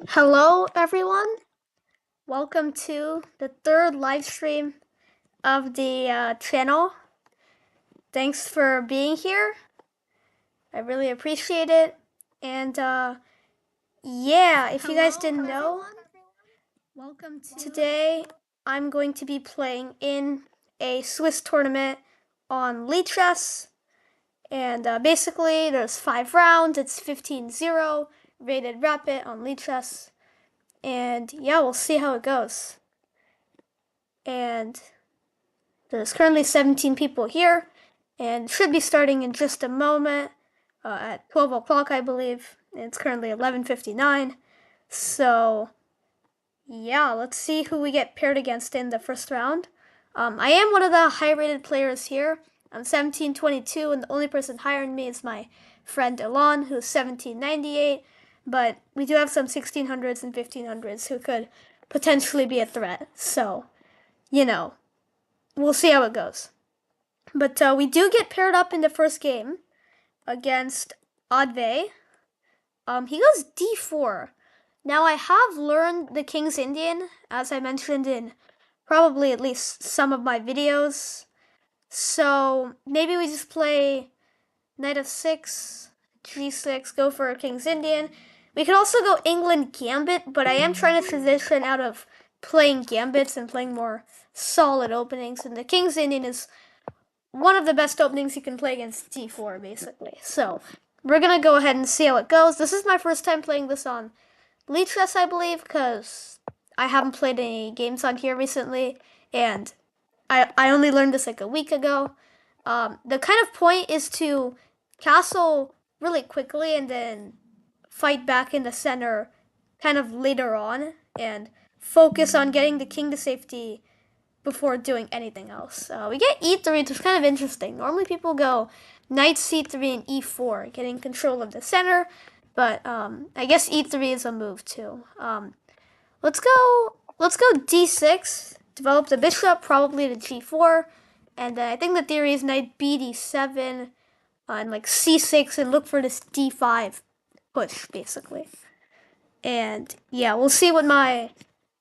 Hello, everyone. Welcome to the third live stream of the channel. Thanks for being here. I really appreciate it. And yeah, if you guys didn't know, welcome to today. I'm going to be playing in a Swiss tournament on Lichess. And basically, there's 5 rounds. It's 15-0, rated rapid on Lichess. And yeah, we'll see how it goes. And there's currently 17 people here, and should be starting in just a moment at 12 o'clock, I believe. And it's currently 11:59. So yeah, let's see who we get paired against in the first round. I am one of the high-rated players here. I'm 1722, and the only person higher than me is my friend Elon, who's 1798. But we do have some 1600s and 1500s who could potentially be a threat. So, you know, we'll see how it goes. But we do get paired up in the first game against Adve. He goes d4. Now, I have learned the King's Indian, as I mentioned in probably at least some of my videos. So maybe we just play knight of 6, g6, go for a King's Indian. We could also go England Gambit, but I am trying to transition out of playing gambits and playing more solid openings. And the King's Indian is one of the best openings you can play against d4, basically. So we're going to go ahead and see how it goes. This is my first time playing this on Lichess, I believe, because I haven't played any games on here recently, and I only learned this like a week ago. The kind of point is to castle really quickly and then fight back in the center kind of later on and focus on getting the king to safety before doing anything else. We get e3, which is kind of interesting. Normally people go knight c3 and e4, getting control of the center, but I guess e3 is a move too. Let's go d6, develop the bishop, probably to g4, and then I think the theory is knight b d7, and like c6, and look for this d5 push, basically. And yeah, we'll see what my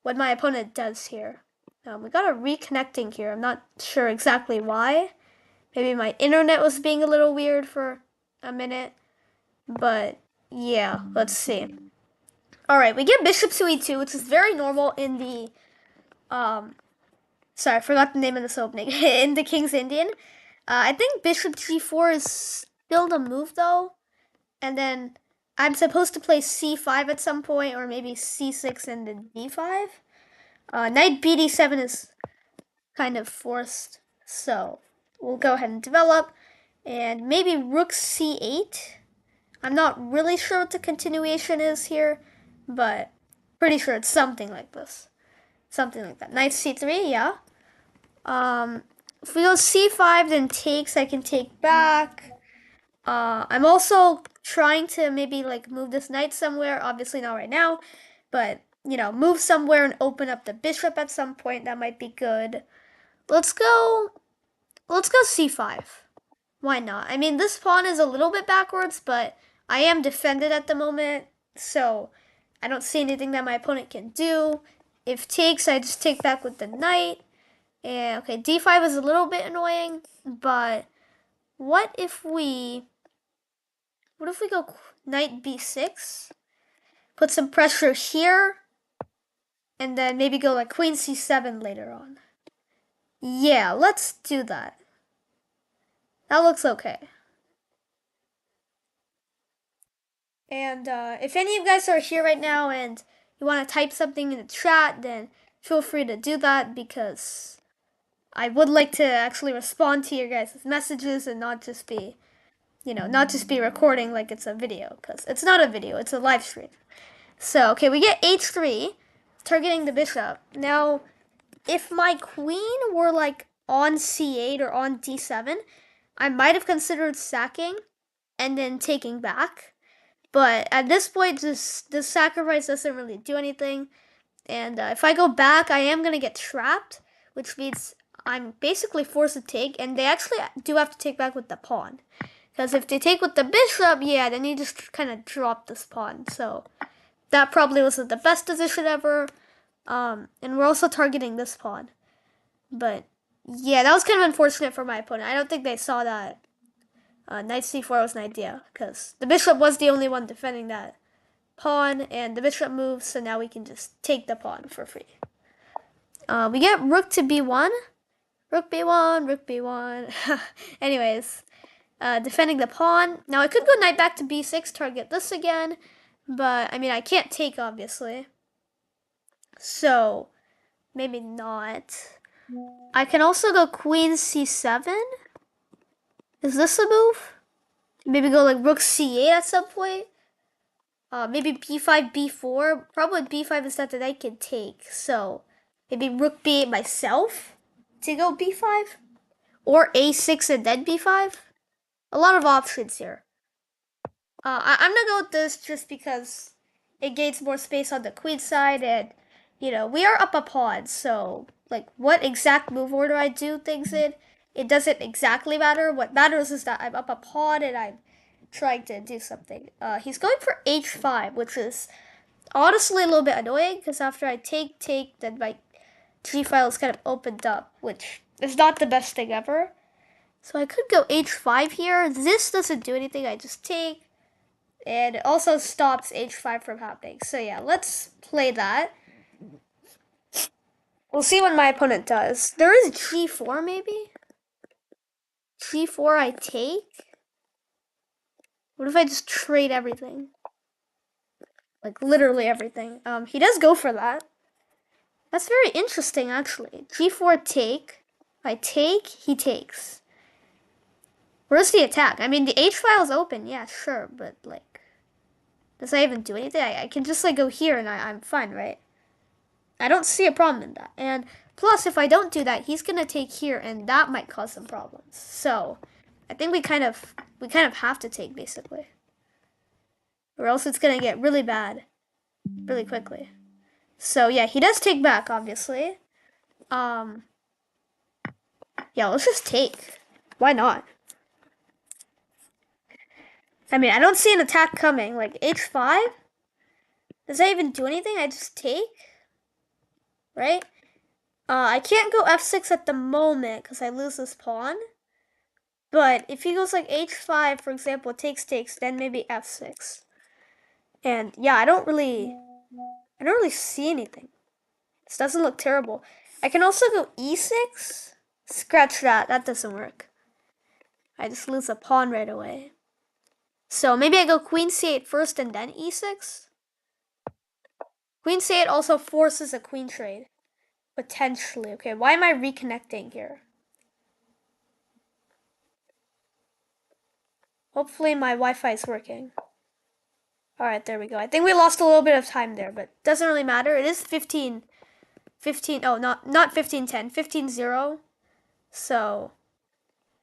opponent does here. We got a reconnecting here. I'm not sure exactly why. Maybe my internet was being a little weird for a minute. But yeah, let's see. Alright, we get bishop to e2, which is very normal in the sorry, I forgot the name of this opening. In the King's Indian. I think bishop g4 is still the move though. And then I'm supposed to play c5 at some point, or maybe c6 and then d5. Knight bd7 is kind of forced, so we'll go ahead and develop. And maybe rook c8. I'm not really sure what the continuation is here, but pretty sure it's something like this. Something like that. Knight c3, yeah. If we go c5, then takes, I can take back. I'm also trying to maybe like move this knight somewhere, obviously not right now, but you know, move somewhere and open up the bishop at some point. That might be good. Let's go c5. Why not? I mean, this pawn is a little bit backwards, but I am defended at the moment, so I don't see anything that my opponent can do. If takes, I just take back with the knight. And okay, d5 is a little bit annoying, but what if we go knight b6? Put some pressure here, and then maybe go like queen c7 later on. Yeah, let's do that. That looks okay. And if any of you guys are here right now and you want to type something in the chat, then feel free to do that, because I would like to actually respond to your guys' messages and not just be, not just be recording like it's a video, because it's not a video, it's a live stream. So, okay, we get h3, targeting the bishop. Now, if my queen were like on c8 or on d7, I might have considered sacking and then taking back. But at this point, this sacrifice doesn't really do anything. And if I go back, I am going to get trapped, which means I'm basically forced to take. And they actually do have to take back with the pawn. Because if they take with the bishop, yeah, then you just kind of drop this pawn. So that probably wasn't the best decision ever. And we're also targeting this pawn. But yeah, that was kind of unfortunate for my opponent. I don't think they saw that knight c4 was an idea, because the bishop was the only one defending that pawn, and the bishop moves, so now we can just take the pawn for free. We get rook to b1, rook b1, rook b1. Anyways, defending the pawn. Now I could go knight back to b6, target this again, but I mean I can't take, obviously, so maybe not. I can also go queen c7. Is this a move? Maybe go like rook c8 at some point. Maybe b5, b4. Probably b5 is that the knight can take. So maybe rook b8 myself to go b5, or a6 and then b5. A lot of options here. I'm gonna go with this just because it gains more space on the queen side, and we are up a pawn. So like, what exact move order I do things in, it doesn't exactly matter. What matters is that I'm up a pawn and I'm trying to do something. He's going for h5, which is honestly a little bit annoying, because after I take, then my g file is kind of opened up, which is not the best thing ever. So I could go h5 here. This doesn't do anything. I just take, and it also stops h5 from happening. So yeah, let's play that. We'll see what my opponent does. There is g4 maybe? g4 I take? What if I just trade everything? Like literally everything. He does go for that. That's very interesting, actually. g4 take. I take, he takes. Where's the attack? I mean, the h file is open, yeah, sure, but like, does that even do anything? I can just like go here and I'm fine, right? I don't see a problem in that. And plus, if I don't do that, he's gonna take here, and that might cause some problems. So, I think we kind of have to take, basically, or else it's gonna get really bad, really quickly. So yeah, he does take back, obviously. Yeah, let's just take. Why not? I mean, I don't see an attack coming. Like h5. Does that even do anything? I just take, right? I can't go f6 at the moment because I lose this pawn. But if he goes like h5, for example, takes, then maybe f6. And yeah, I don't really see anything. This doesn't look terrible. I can also go e6. Scratch that. That doesn't work. I just lose a pawn right away. So maybe I go queen c8 first and then e6. Queen c8 also forces a queen trade. Potentially. Okay, why am I reconnecting here? Hopefully my Wi-Fi is working. Alright, there we go. I think we lost a little bit of time there, but doesn't really matter. It is 15, oh, not 15:10, 15:0. So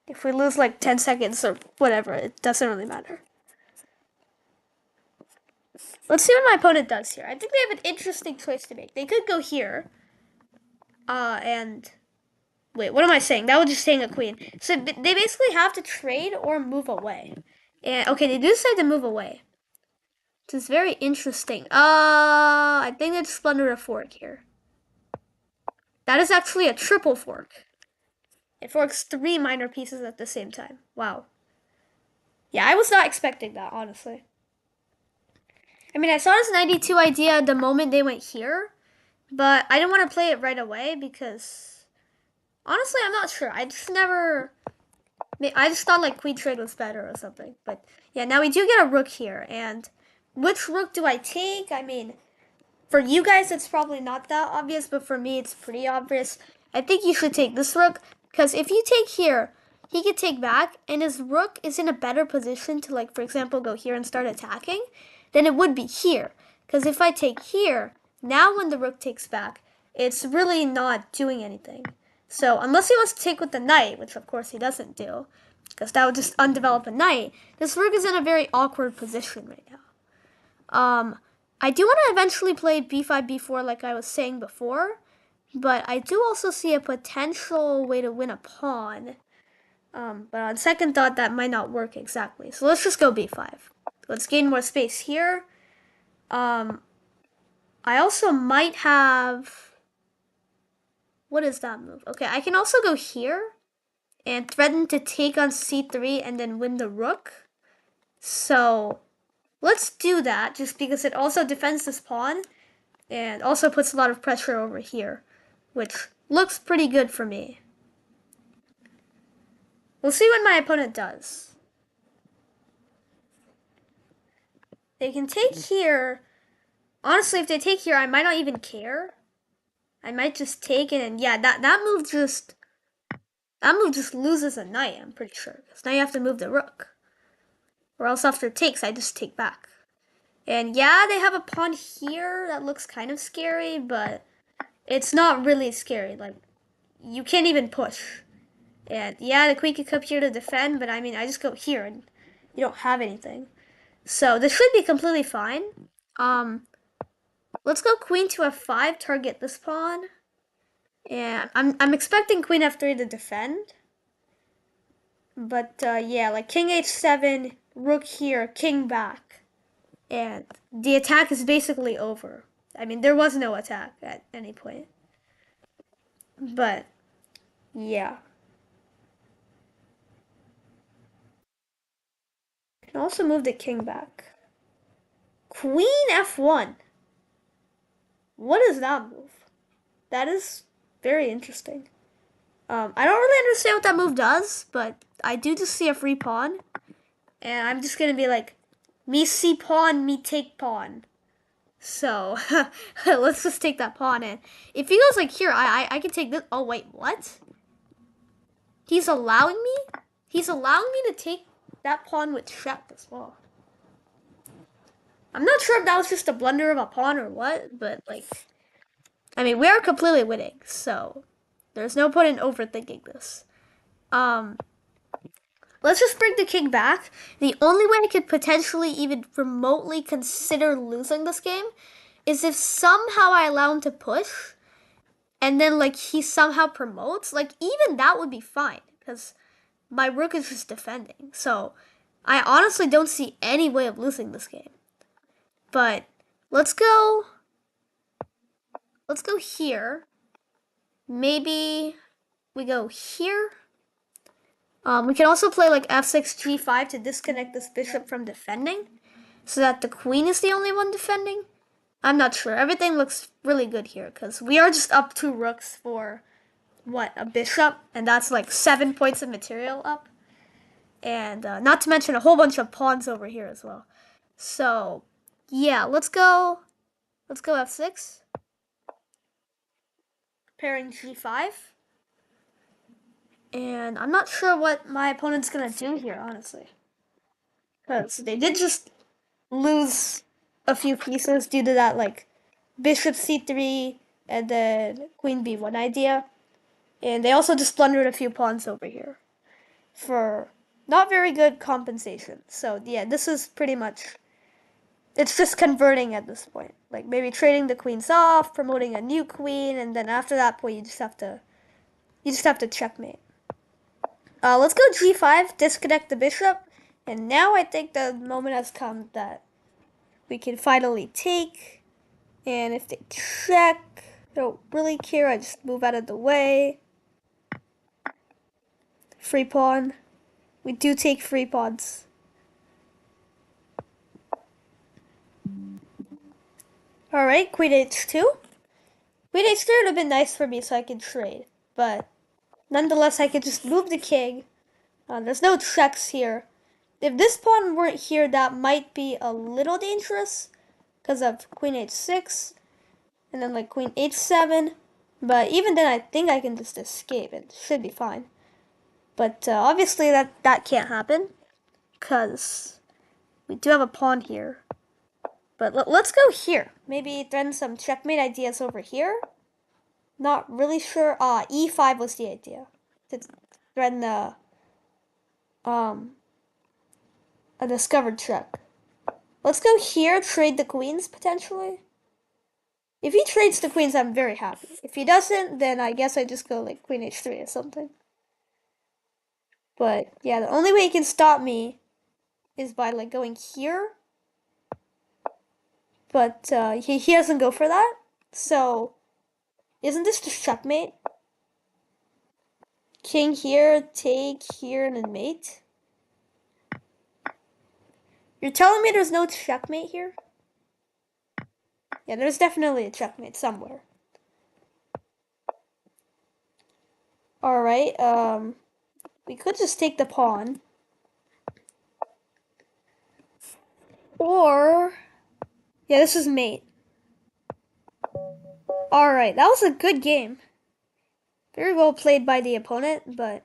if we lose like 10 seconds or whatever, it doesn't really matter. Let's see what my opponent does here. I think they have an interesting choice to make. They could go here. And wait, what am I saying? That was just saying a queen. So they basically have to trade or move away. And okay, they do decide to move away. This is very interesting. I think they just blundered a fork here. That is actually a triple fork. It forks 3 minor pieces at the same time. Wow. Yeah, I was not expecting that, honestly. I mean, I saw this 92 idea the moment they went here, but I didn't want to play it right away because, honestly, I'm not sure. I just thought like queen trade was better or something. But yeah, now we do get a rook here, and which rook do I take? I mean, for you guys, it's probably not that obvious, but for me, it's pretty obvious. I think you should take this rook, because if you take here, he could take back, and his rook is in a better position to, like, for example, go here and start attacking than it would be here. Because if I take here, now when the rook takes back, it's really not doing anything. So unless he wants to take with the knight, which of course he doesn't do, because that would just undevelop a knight, this rook is in a very awkward position right now. I do want to eventually play b5, b4 like I was saying before, but I do also see a potential way to win a pawn. But on second thought, that might not work exactly. So let's just go b5. Let's gain more space here. I also might have... What is that move? Okay, I can also go here and threaten to take on c3 and then win the rook. So let's do that, just because it also defends this pawn and also puts a lot of pressure over here, which looks pretty good for me. We'll see what my opponent does. They can take here. Honestly, if they take here, I might not even care. I might just take it, and yeah, that move just loses a knight, I'm pretty sure. Because now you have to move the rook. Or else after it takes, I just take back. And yeah, they have a pawn here that looks kind of scary, but it's not really scary. Like, you can't even push. And yeah, the queen could come here to defend, but I mean, I just go here and you don't have anything. So this should be completely fine. Let's go queen to f5, target this pawn. And I'm expecting queen f3 to defend. But yeah, like king h7, rook here, king back. And the attack is basically over. I mean, there was no attack at any point. But yeah. You can also move the king back. Queen f1. What is that move? That is very interesting. I don't really understand what that move does, but I do just see a free pawn. And I'm just gonna be like, me see pawn, me take pawn. So, let's just take that pawn in. If he goes like here, I can take this. Oh, wait, what? He's allowing me? He's allowing me to take that pawn with check as well. I'm not sure if that was just a blunder of a pawn or what, but like, I mean, we are completely winning, so there's no point in overthinking this. Let's just bring the king back. The only way I could potentially even remotely consider losing this game is if somehow I allow him to push, and then like he somehow promotes. Like even that would be fine, because my rook is just defending. So I honestly don't see any way of losing this game. But let's go here. Maybe we go here. We can also play like f6, g5 to disconnect this bishop from defending, so that the queen is the only one defending. I'm not sure. Everything looks really good here, because we are just up 2 rooks for, what, a bishop? And that's like 7 points of material up. And not to mention a whole bunch of pawns over here as well. So, yeah, let's go f6. Pairing g5. And I'm not sure what my opponent's going to do here, honestly. Because they did just lose a few pieces due to that, like, bishop c3 and then queen b1 idea. And they also just plundered a few pawns over here for not very good compensation. So, yeah, this is pretty much... It's just converting at this point. Like, maybe trading the queens off, promoting a new queen, and then after that point, you just have to checkmate. Let's go g5, disconnect the bishop, and now I think the moment has come that we can finally take. And if they check, I don't really care. I just move out of the way. Free pawn. We do take free pawns. Alright, queen h2. Queen h3 would have been nice for me so I could trade. But nonetheless, I could just move the king. There's no checks here. If this pawn weren't here, that might be a little dangerous because of queen h6 and then like queen h7. But even then, I think I can just escape. It should be fine. But obviously, that can't happen because we do have a pawn here. But let's go here. Maybe threaten some checkmate ideas over here. Not really sure. E5 was the idea. To threaten a discovered check. Let's go here, trade the queens, potentially. If he trades the queens, I'm very happy. If he doesn't, then I guess I just go like queen h3 or something. But yeah, the only way he can stop me is by like going here. but he doesn't go for that. So isn't this just checkmate? King here, take here, and then mate. You're telling me there's no checkmate here? Yeah, there's definitely a checkmate somewhere. Alright, we could just take the pawn. Or, yeah, this is mate. Alright, that was a good game. Very well played by the opponent, but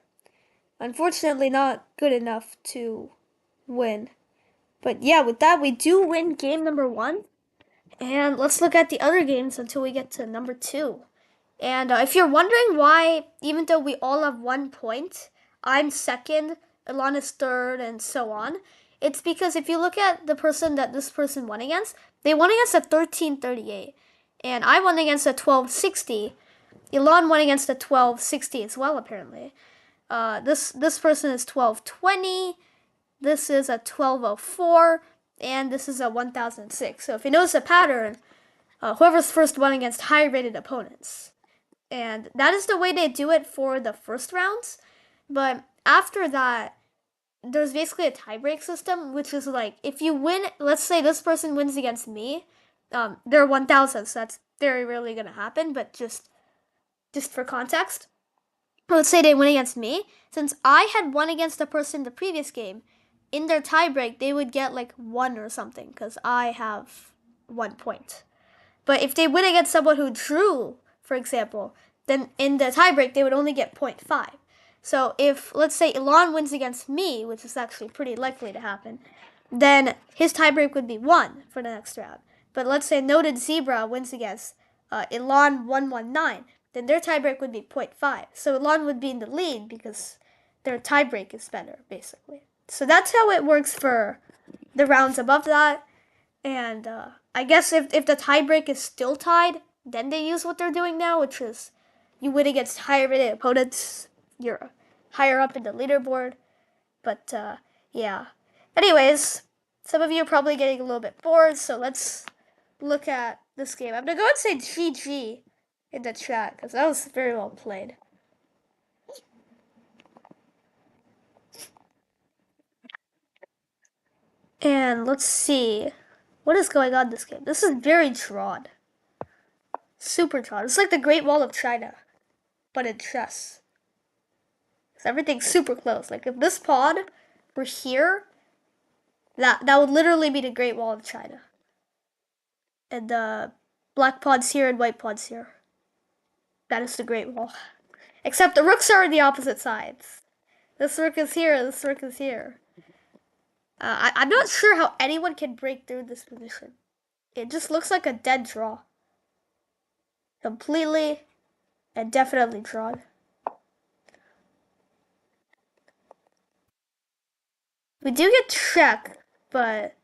unfortunately not good enough to win. But yeah, with that, we do win game number 1. And let's look at the other games until we get to number 2. And if you're wondering why, even though we all have 1 point, I'm second, Elon is third, and so on, it's because if you look at the person that this person won against, they won against a 1338. And I won against a 1260. Elon won against a 1260 as well, apparently. This person is 1220. This is a 1204. And this is a 1006. So if you notice a pattern, whoever's first won against higher rated opponents. And that is the way they do it for the first rounds. But after that, there's basically a tiebreak system, which is like, if you win, let's say this person wins against me, they're 1000, so that's very rarely going to happen, but just for context, let's say they win against me. Since I had won against the person in the previous game, in their tiebreak, they would get like 1 or something, because I have 1 point. But if they win against someone who drew, for example, then in the tiebreak, they would only get 0.5. So if, let's say, Elon wins against me, which is actually pretty likely to happen, then his tiebreak would be 1 for the next round. But let's say Noted Zebra wins against Elon 119, then their tiebreak would be 0.5. So Elon would be in the lead because their tiebreak is better, basically. So that's how it works for the rounds above that. And I guess if the tiebreak is still tied, then they use what they're doing now, which is you win against higher rated opponents. You're higher up in the leaderboard. But yeah. Anyways, some of you are probably getting a little bit bored, so let's look at this game. I'm going to go and say GG in the chat, because that was very well played. And let's see. What is going on in this game? This is very drawn. Super drawn. It's like the Great Wall of China, but in chess. Everything's super close. Like if this pawn were here, that would literally be the Great Wall of China. And the black pawn's here and white pawn's here. That is the Great Wall. Except the rooks are on the opposite sides. This rook is here, this rook is here. I'm not sure how anyone can break through this position. It just looks like a dead draw. Completely and definitely drawn. We do get check, but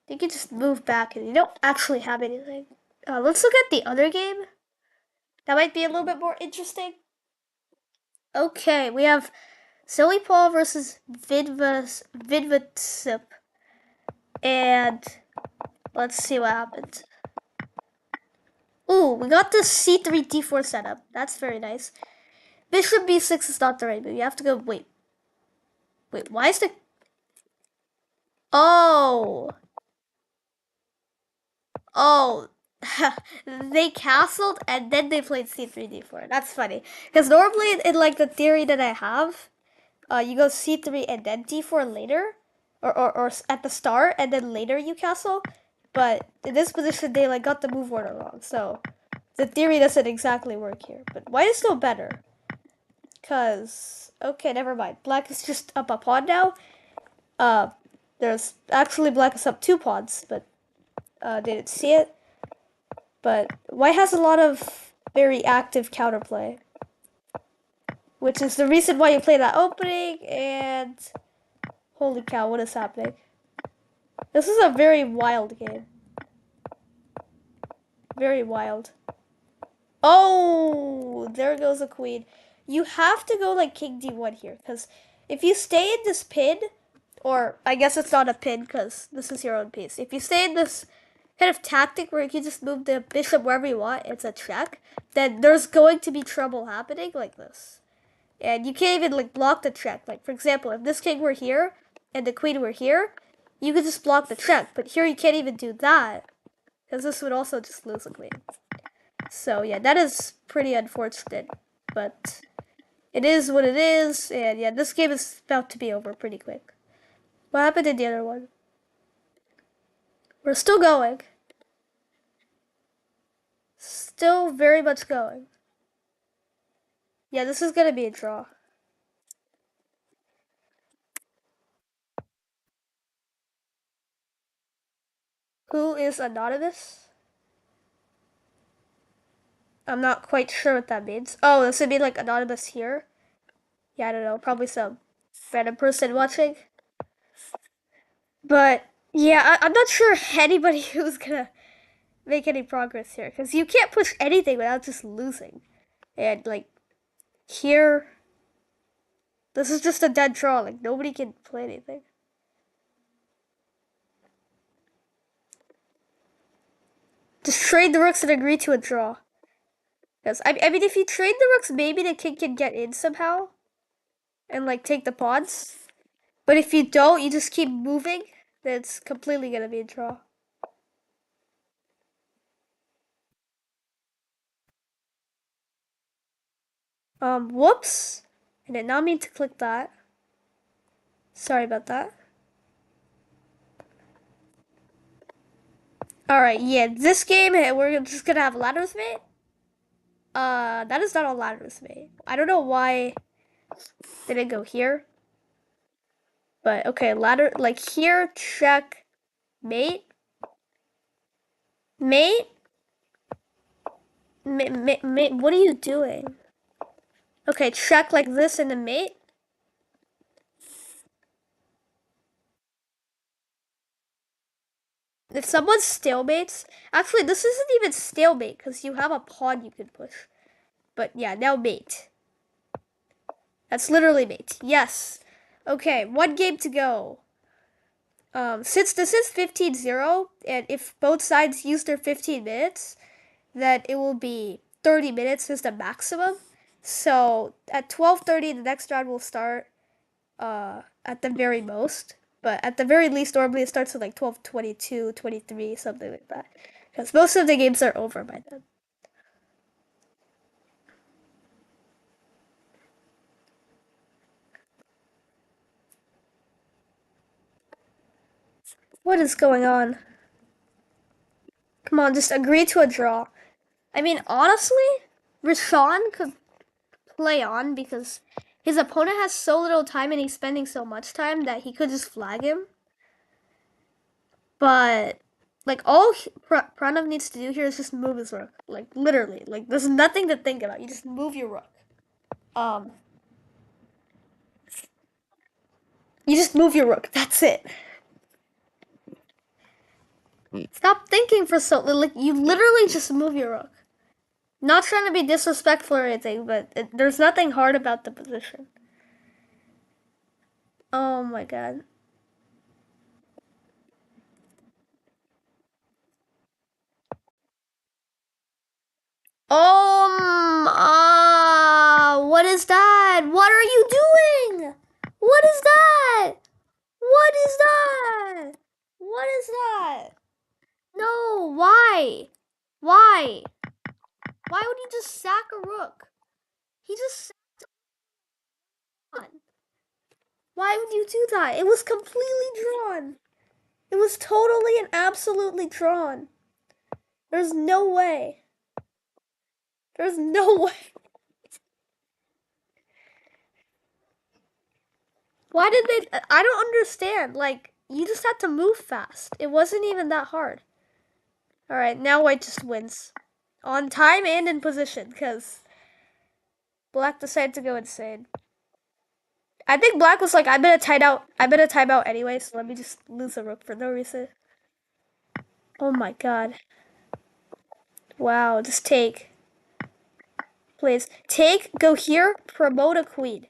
you can just move back and you don't actually have anything. Let's look at the other game. That might be a little bit more interesting. Okay, we have Silly Paul versus Vidvatsip. And let's see what happens. Ooh, we got this c3 d4 setup. That's very nice. Bishop b6 is not the right move. You have to go, wait, why is the... Oh, they castled and then they played c3 d4. That's funny. Because normally in like the theory that I have, you go c3 and then d4 later, or at the start and then later you castle. But in this position, they like got the move order wrong. So the theory doesn't exactly work here. But white is still better. Cause okay, never mind. Black is just up a pawn now. There's actually black is up 2 pawns, but didn't see it. But white has a lot of very active counterplay, which is the reason why you play that opening. And holy cow, what is happening? This is a very wild game. Very wild. Oh, there goes a queen. You have to go like king d1 here, because if you stay in this pin, or I guess it's not a pin because this is your own piece. If you stay in this kind of tactic where you can just move the bishop wherever you want. It's a check. Then there's going to be trouble happening like this. And you can't even like block the check. Like for example, if this king were here and the queen were here, you could just block the check. But here you can't even do that because this would also just lose a queen. So yeah, that is pretty unfortunate. But it is what it is. And yeah, this game is about to be over pretty quick. What happened in the other one? We're still going. Still very much going. Yeah, this is gonna be a draw. Who is anonymous? I'm not quite sure what that means. Oh, this would be like anonymous here. Yeah, I don't know. Probably some random person watching. But yeah, I'm not sure anybody who's gonna make any progress here because you can't push anything without just losing. And like here, this is just a dead draw. Like nobody can play anything. Just trade the rooks and agree to a draw. Because I mean, if you trade the rooks, maybe the king can get in somehow and like take the pawns. But if you don't, you just keep moving, then it's completely gonna be a draw. Whoops. I did not mean to click that. Sorry about that. Alright, yeah, this game, we're just gonna have ladders mate. That is not a ladders mate. I don't know why they didn't go here. But, okay, ladder, like here, check, mate. Mate? Mate, what are you doing? Okay, check like this and then mate. If someone stalemates, actually, this isn't even stalemate because you have a pawn you can push. But yeah, now mate. That's literally mate. Yes. Okay, one game to go. Since this is 15-0, and if both sides use their 15 minutes, then it will be 30 minutes is the maximum. So at 12:30, the next round will start at the very most. But at the very least, normally it starts at like 12:22, 23, something like that. Because most of the games are over by then. What is going on? Come on, just agree to a draw. I mean, honestly, Rashawn could play on because his opponent has so little time and he's spending so much time that he could just flag him. But like all Pranav needs to do here is just move his rook. Like literally, like there's nothing to think about. You just move your rook. Um, you just move your rook. That's it. Stop thinking for so like you literally just move your rook. Not trying to be disrespectful or anything, but there's nothing hard about the position. Oh my god. What is that? What are you doing? What is that? What is that? What is that? No, why? Why? Why would he just sack a rook? He just sacked. Why would you do that? It was completely drawn. It was totally and absolutely drawn. There's no way. There's no way. Why did they? I don't understand. Like, you just had to move fast. It wasn't even that hard. Alright, now white just wins. On time and in position, because black decided to go insane. I think black was like, I'm gonna time out anyway, so let me just lose a rook for no reason. Oh my god. Wow, just take. Please. Take, go here, promote a queen.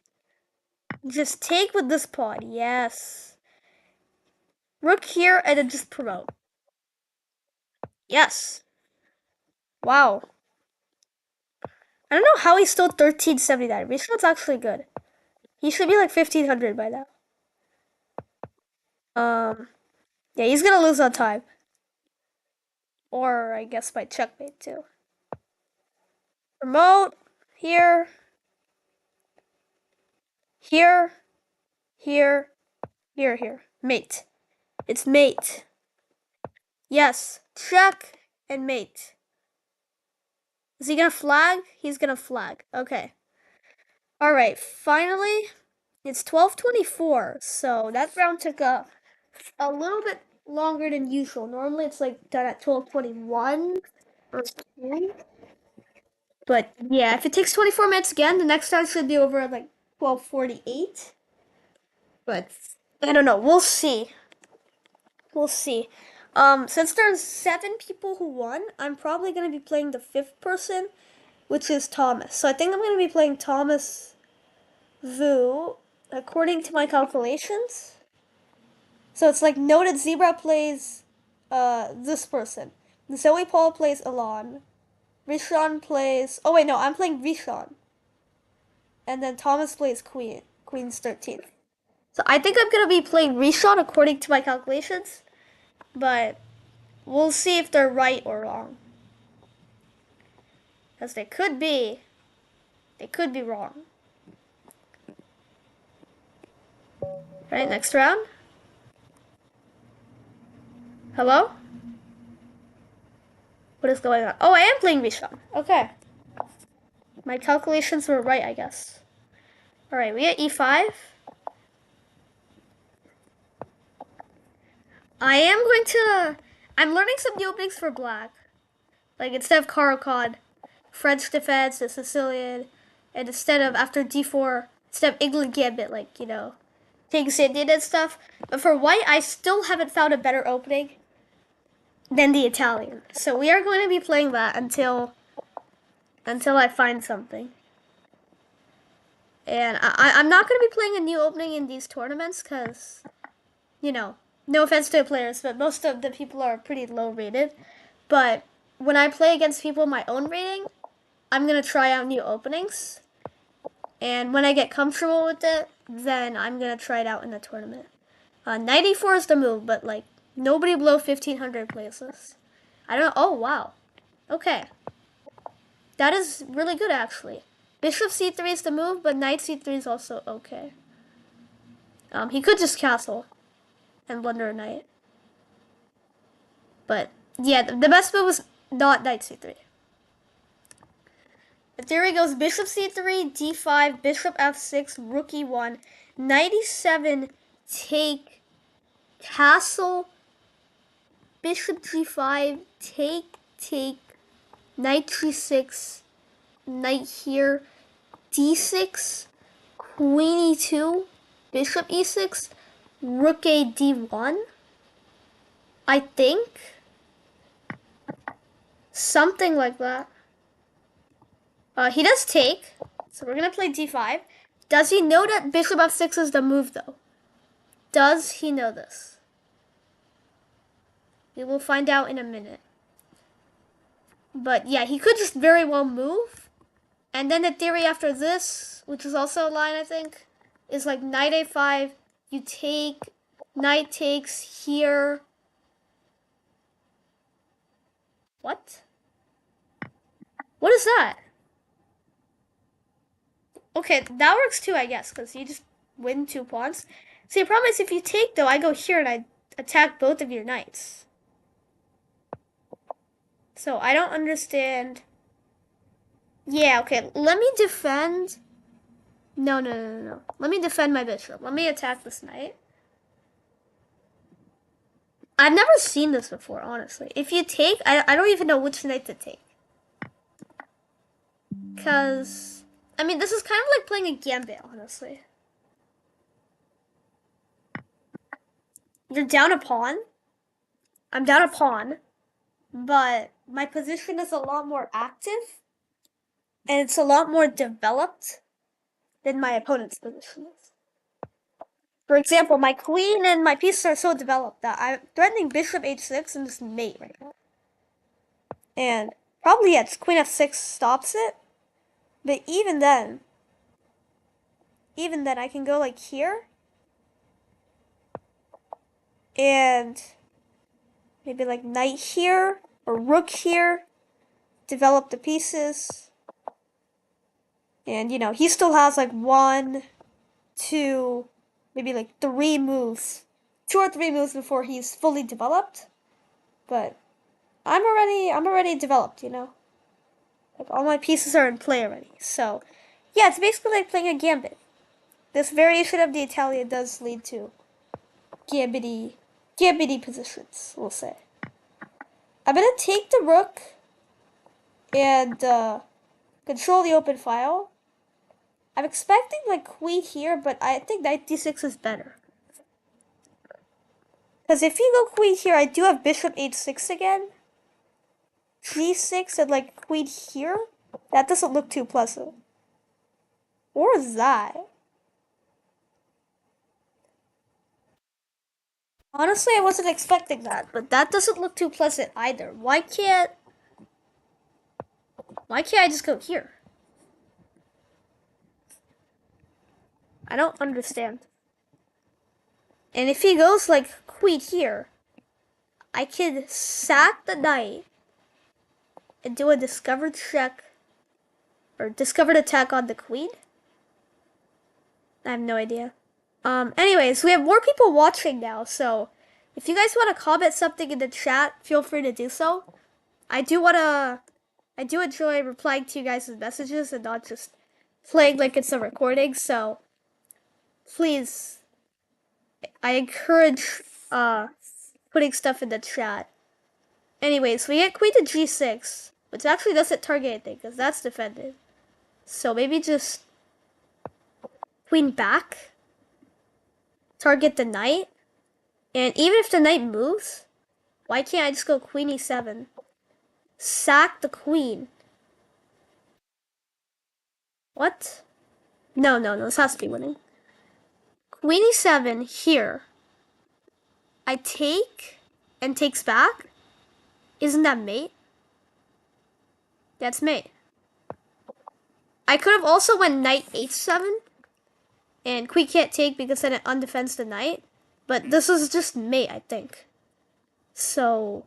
Just take with this pawn, yes. Rook here, and then just promote. Yes. Wow. I don't know how he's still 1379. Rishon's actually good. He should be like 1500 by now. Yeah, he's gonna lose on time. Or I guess by checkmate too. Remote. Here. Here. Here. Here. Mate. It's mate. Yes. Check and mate. Is he gonna flag? He's gonna flag. Okay. Alright, finally, it's 12:24, so that round took a little bit longer than usual. Normally it's like done at 12:21 or 3. But yeah, if it takes 24 minutes again, the next round should be over at like 12:48. But I don't know. We'll see. We'll see. Since there's 7 people who won, I'm probably gonna be playing the 5th person, which is Thomas. So I think I'm gonna be playing Thomas Vu, according to my calculations. So it's like Noted Zebra plays this person. Zoe Paul plays Alon. Rishon plays. Oh wait, no, I'm playing Rishon. And then Thomas plays Queen. Queen's 13th. So I think I'm gonna be playing Rishon according to my calculations, but we'll see if they're right or wrong. Because they could be. They could be wrong. Right, next round. Hello? What is going on? Oh, I am playing Rishon. Okay. My calculations were right, I guess. Alright, we get E5. I am going to... I'm learning some new openings for black. Like, instead of Carocod, French defense, the Sicilian, and instead of, after D4, instead of England Gambit, like, you know, King's Indian and stuff. But for white, I still haven't found a better opening than the Italian. So we are going to be playing that until I find something. And I'm not going to be playing a new opening in these tournaments because, you know, no offense to the players, but most of the people are pretty low rated. But when I play against people my own rating, I'm going to try out new openings. And when I get comfortable with it, then I'm going to try it out in the tournament. 94 is the move, but like nobody below 1500 plays this. I don't know. Oh, wow. Okay. That is really good, actually. Bishop c3 is the move, but knight c3 is also okay. He could just castle and blunder a knight. But yeah, the best move was not knight c3. The theory goes bishop c3, d5, bishop f6, rook e1, knight e7, take, castle, bishop g5, take, knight g6, knight here, d6, queen e2, bishop e6, rook a d1. I think something like that. He does take, so we're gonna play d5. Does he know that bishop f6 is the move, though? Does he know this? We will find out in a minute. But yeah, he could just very well move. And then the theory after this, which is also a line, I think, is like knight a5, you take, knight takes here. What? What is that? Okay, that works too, I guess, because you just win 2 pawns. See, the problem is if you take, though, I go here and I attack both of your knights. So I don't understand. Yeah, okay, let me defend. No. Let me defend my bishop. Let me attack this knight. I've never seen this before, honestly. If you take, I don't even know which knight to take. Because, I mean, this is kind of like playing a gambit, honestly. You're down a pawn. I'm down a pawn. But my position is a lot more active. And it's a lot more developed than my opponent's position is. For example, my queen and my pieces are so developed that I'm threatening bishop h6 and just mate right now. And probably, yes, queen f6 stops it. But even then, I can go like here. And maybe like knight here or rook here. Develop the pieces. And, he still has like one, two, maybe like 3 moves. 2 or 3 moves before he's fully developed. But I'm already developed. Like all my pieces are in play already. So, yeah, it's basically like playing a gambit. This variation of the Italian does lead to gambity positions, we'll say. I'm gonna take the rook and control the open file. I'm expecting like queen here, but I think knight d6 is better. Because if you go queen here, I do have bishop h6 again. g6 and like queen here. That doesn't look too pleasant. Or is that? Honestly, I wasn't expecting that, but that doesn't look too pleasant either. Why can't I just go here? I don't understand. And if he goes like queen here, I can sack the knight and do a discovered check or discovered attack on the queen. I have no idea. Anyways, we have more people watching now, so if you guys want to comment something in the chat, feel free to do so. I do enjoy replying to you guys' messages and not just playing like it's a recording, so please, I encourage putting stuff in the chat. Anyways, we get queen to g6, which actually doesn't target anything because that's defended. So maybe just queen back, target the knight, and even if the knight moves, why can't I just go queen e7? Sack the queen. What? No, no, no, this has to be winning. Queen e7 here. I take and takes back. Isn't that mate? That's mate. I could have also went knight h7 and queen can't take because then it undefends the knight. But this is just mate, I think. So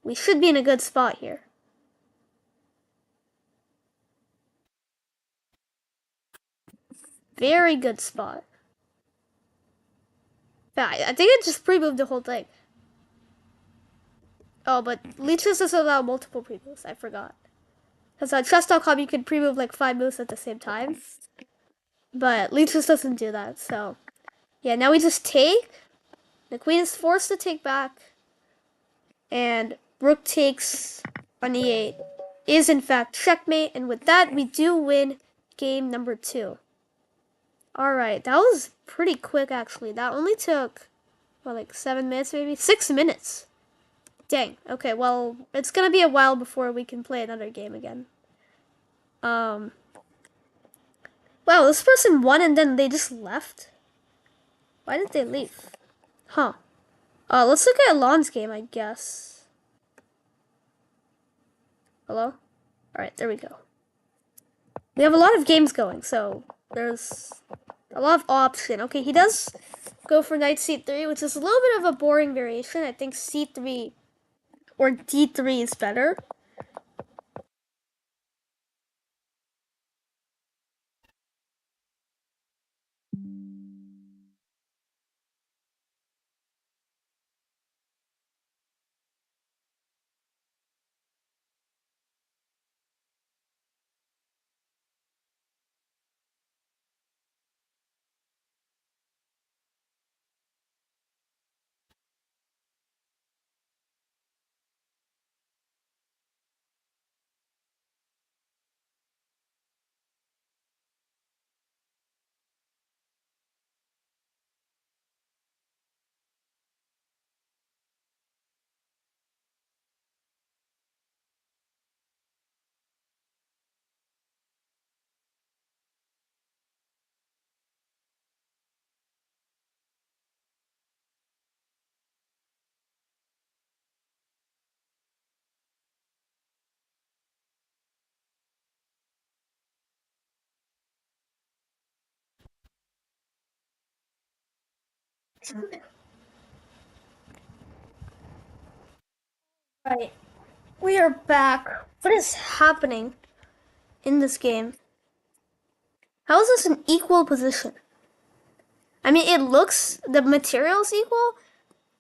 we should be in a good spot here. Very good spot. Yeah, I think it just pre-moved the whole thing. Oh, but leeches doesn't allow multiple pre-moves. I forgot. Because on chess.com you can pre-move like 5 moves at the same time. But leeches doesn't do that, so. Yeah, now we just take. The queen is forced to take back. And rook takes on e8 is in fact checkmate. And with that, we do win game number 2. Alright, that was pretty quick actually. That only took, what, like 7 minutes maybe? 6 minutes. Dang. Okay, well, it's gonna be a while before we can play another game again. Wow, this person won and then they just left? Why did they leave? Huh. Let's look at Alon's game, I guess. Hello? Alright, there we go. We have a lot of games going, so there's a lot of option. Okay, he does go for knight c3, which is a little bit of a boring variation. I think c3 or d3 is better. Right. We are back. What is happening in this game? How is this an equal position? I mean, it looks, the material's equal,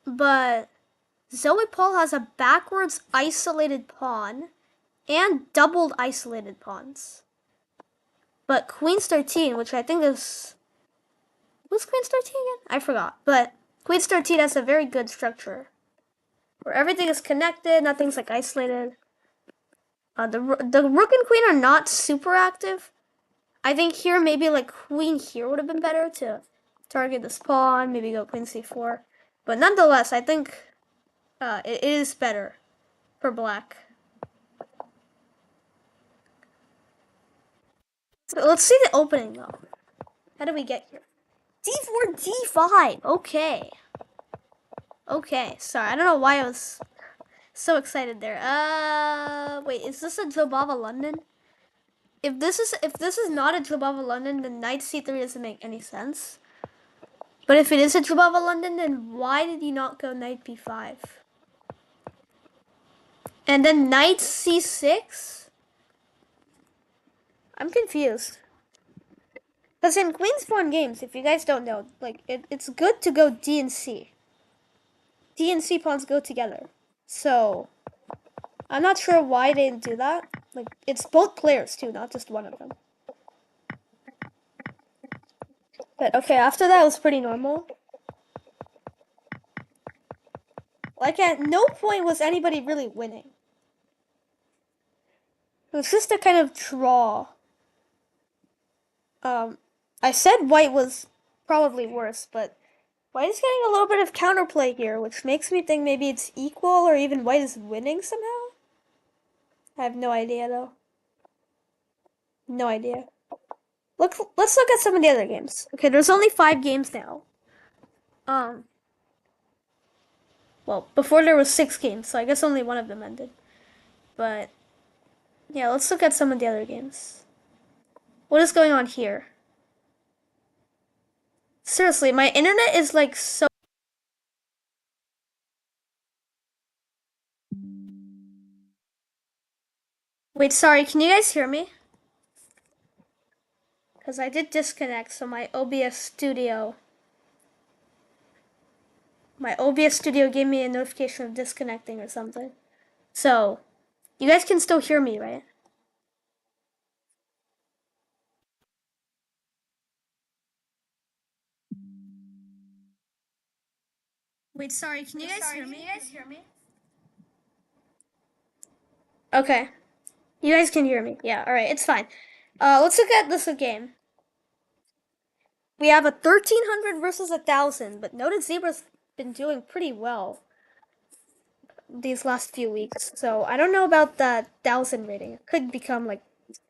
but Zoe Paul has a backwards isolated pawn and doubled isolated pawns. But Queen's 13, which I think is... Was Queen's 13 again? I forgot. But Queen's 13 has a very good structure, where everything is connected, nothing's like isolated. The rook and queen are not super active. I think here maybe like queen here would have been better to target this pawn, maybe go queen c4. But nonetheless, I think it is better for black. So let's see the opening though. How do we get here? d4, d5. Okay. Okay. Sorry, I don't know why I was so excited there. Wait, is this a Jobava London? If this is not a Jobava London, then knight c3 doesn't make any sense. But if it is a Jobava London, then why did you not go knight b5? And then knight c6? I'm confused. Because in Queen's Pawn games, if you guys don't know, like it's good to go D and C. D and C pawns go together. So I'm not sure why they didn't do that. Like it's both players too, not just one of them. But okay, after that it was pretty normal. Like at no point was anybody really winning. It was just a kind of draw. I said white was probably worse, but white is getting a little bit of counterplay here, which makes me think maybe it's equal or even white is winning somehow. I have no idea though. No idea. Let's look at some of the other games. Okay, there's only 5 games now. Well, before there was 6 games, so I guess only one of them ended. But yeah, let's look at some of the other games. What is going on here? Seriously, my internet is like so... Wait, sorry, can you guys hear me? Because I did disconnect, so my OBS Studio gave me a notification of disconnecting or something. So, you guys can still hear me, right? Wait, sorry, can you guys hear me? Okay. You guys can hear me. Yeah, alright, it's fine. Let's look at this game. We have a 1300 versus 1000, but noted Zebra's been doing pretty well these last few weeks. So I don't know about the 1000 rating. It could become like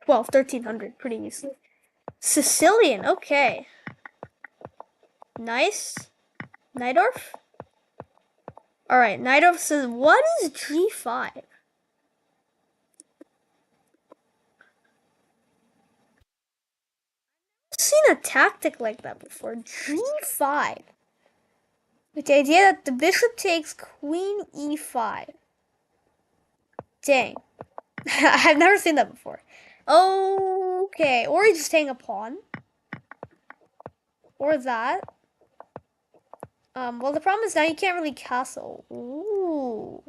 1300 pretty easily. Sicilian, okay. Nice. Najdorf? Alright, Najdorf says, what is G5? I've seen a tactic like that before. G5. With the idea that the bishop takes queen e5. Dang. I've never seen that before. Okay, or he's just taking a pawn. Or that. Well, the problem is now you can't really castle. Ooh.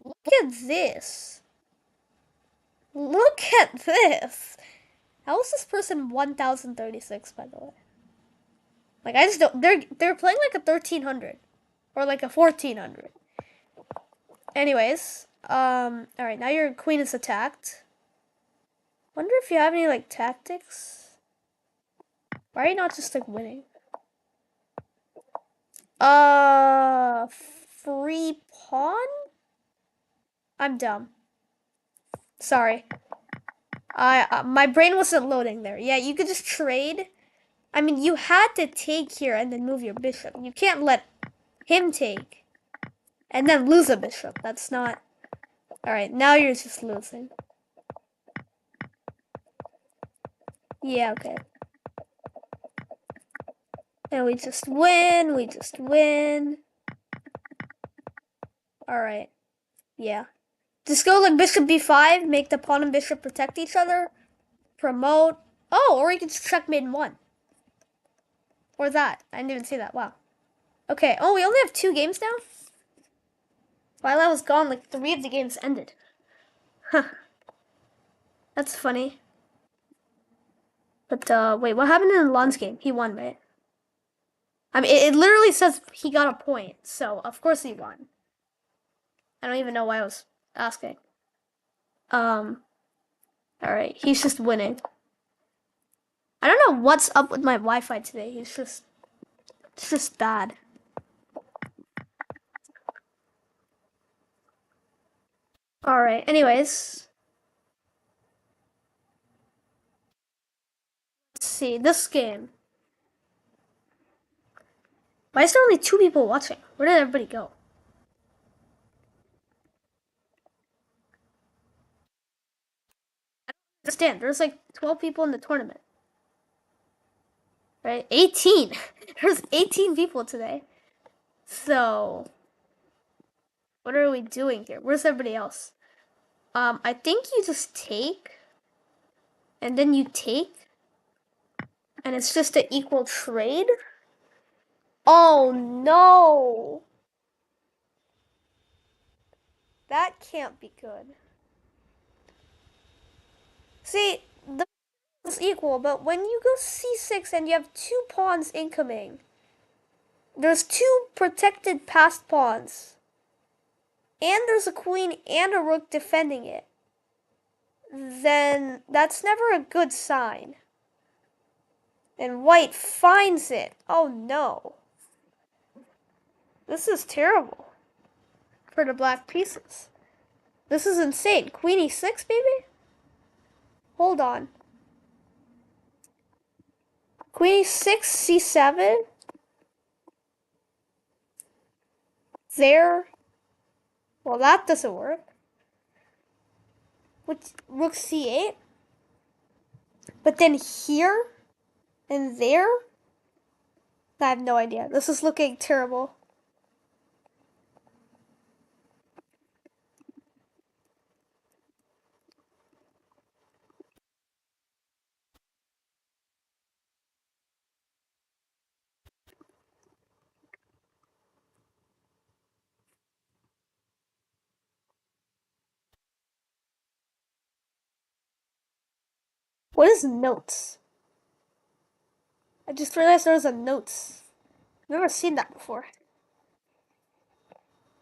Look at this. Look at this. How is this person 1036, by the way? Like, I just don't... They're playing like a 1300. Or like a 1400. Anyways. Alright, now your queen is attacked. Wonder if you have any, like, tactics? Why are you not just, like, winning? Free pawn? I'm dumb. Sorry. My brain wasn't loading there. Yeah, you could just trade. I mean, you had to take here and then move your bishop. You can't let him take and then lose a bishop. That's not... Alright, now you're just losing. Yeah, okay. And we just win. We just win. Alright. Yeah. Just go like bishop b5, make the pawn and bishop protect each other. Promote. Oh, or you can just checkmate in one. Or that. I didn't even see that. Wow. Okay. Oh, we only have 2 games now? While I was gone, like 3 of the games ended. Huh. That's funny. But, wait, what happened in Lon's game? He won, right? I mean, it literally says he got a point, so of course he won. I don't even know why I was asking. Alright, he's just winning. I don't know what's up with my Wi-Fi today. It's just bad. Alright, anyways. Let's see, this game. Why is there only 2 people watching? Where did everybody go? I don't understand. There's like 12 people in the tournament. Right? 18! There's 18 people today. So, what are we doing here? Where's everybody else? I think you just take, and then you take, and it's just an equal trade. Oh no! That can't be good. See, the is equal, but when you go c6 and you have 2 pawns incoming, there's 2 protected passed pawns, and there's a queen and a rook defending it, then that's never a good sign. And white finds it. Oh no. This is terrible for the black pieces. This is insane. Queen e6, baby? Hold on. Queen e6, c7. There. Well, that doesn't work. With rook c8. But then here and there. I have no idea. This is looking terrible. What is notes? I just realized there was a notes. I've never seen that before.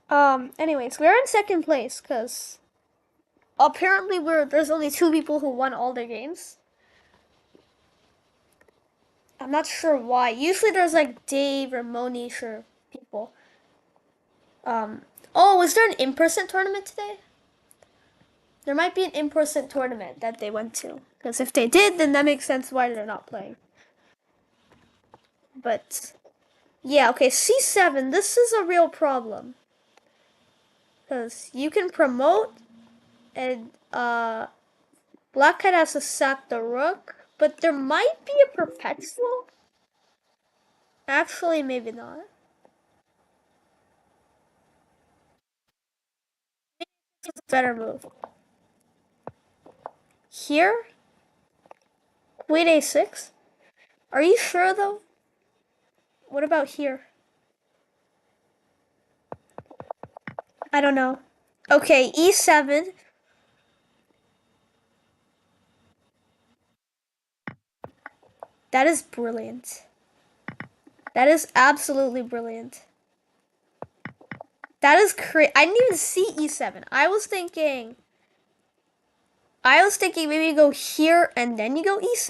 Anyways, we're in second place because apparently there's only 2 people who won all their games. I'm not sure why. Usually there's like Dave or Monish or people. Oh, was there an in-person tournament today? There might be an in-person tournament that they went to. Because if they did, then that makes sense why they're not playing. But, yeah, okay, c7, this is a real problem. Because you can promote, and, black knight has to sack the rook, but there might be a perpetual. Actually, maybe not. It's a better move. Here, queen a6. Are you sure though? What about here? I don't know. Okay, e7. That is brilliant. That is absolutely brilliant. That is crazy. I didn't even see e7. I was thinking maybe you go here and then you go e7.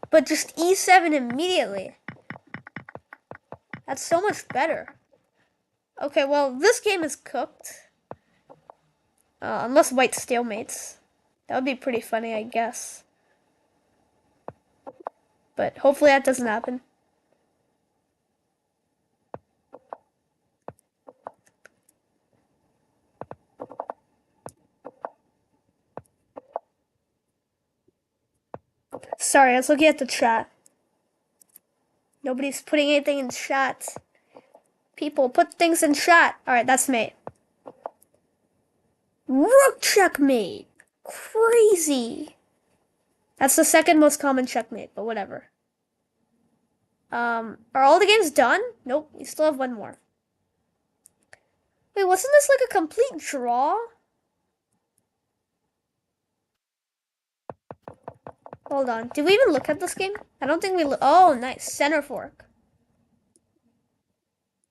But just e7 immediately. That's so much better. Okay, well, this game is cooked. Unless white stalemates. That would be pretty funny, I guess. But hopefully that doesn't happen. Sorry, I was looking at the chat. Nobody's putting anything in chat. People, put things in chat. Alright, that's mate. Rook checkmate. Crazy. That's the second most common checkmate, but whatever. Are all the games done? Nope, we still have one more. Wait, wasn't this like a complete draw? Hold on. Did we even look at this game? I don't think we oh, nice. Center fork.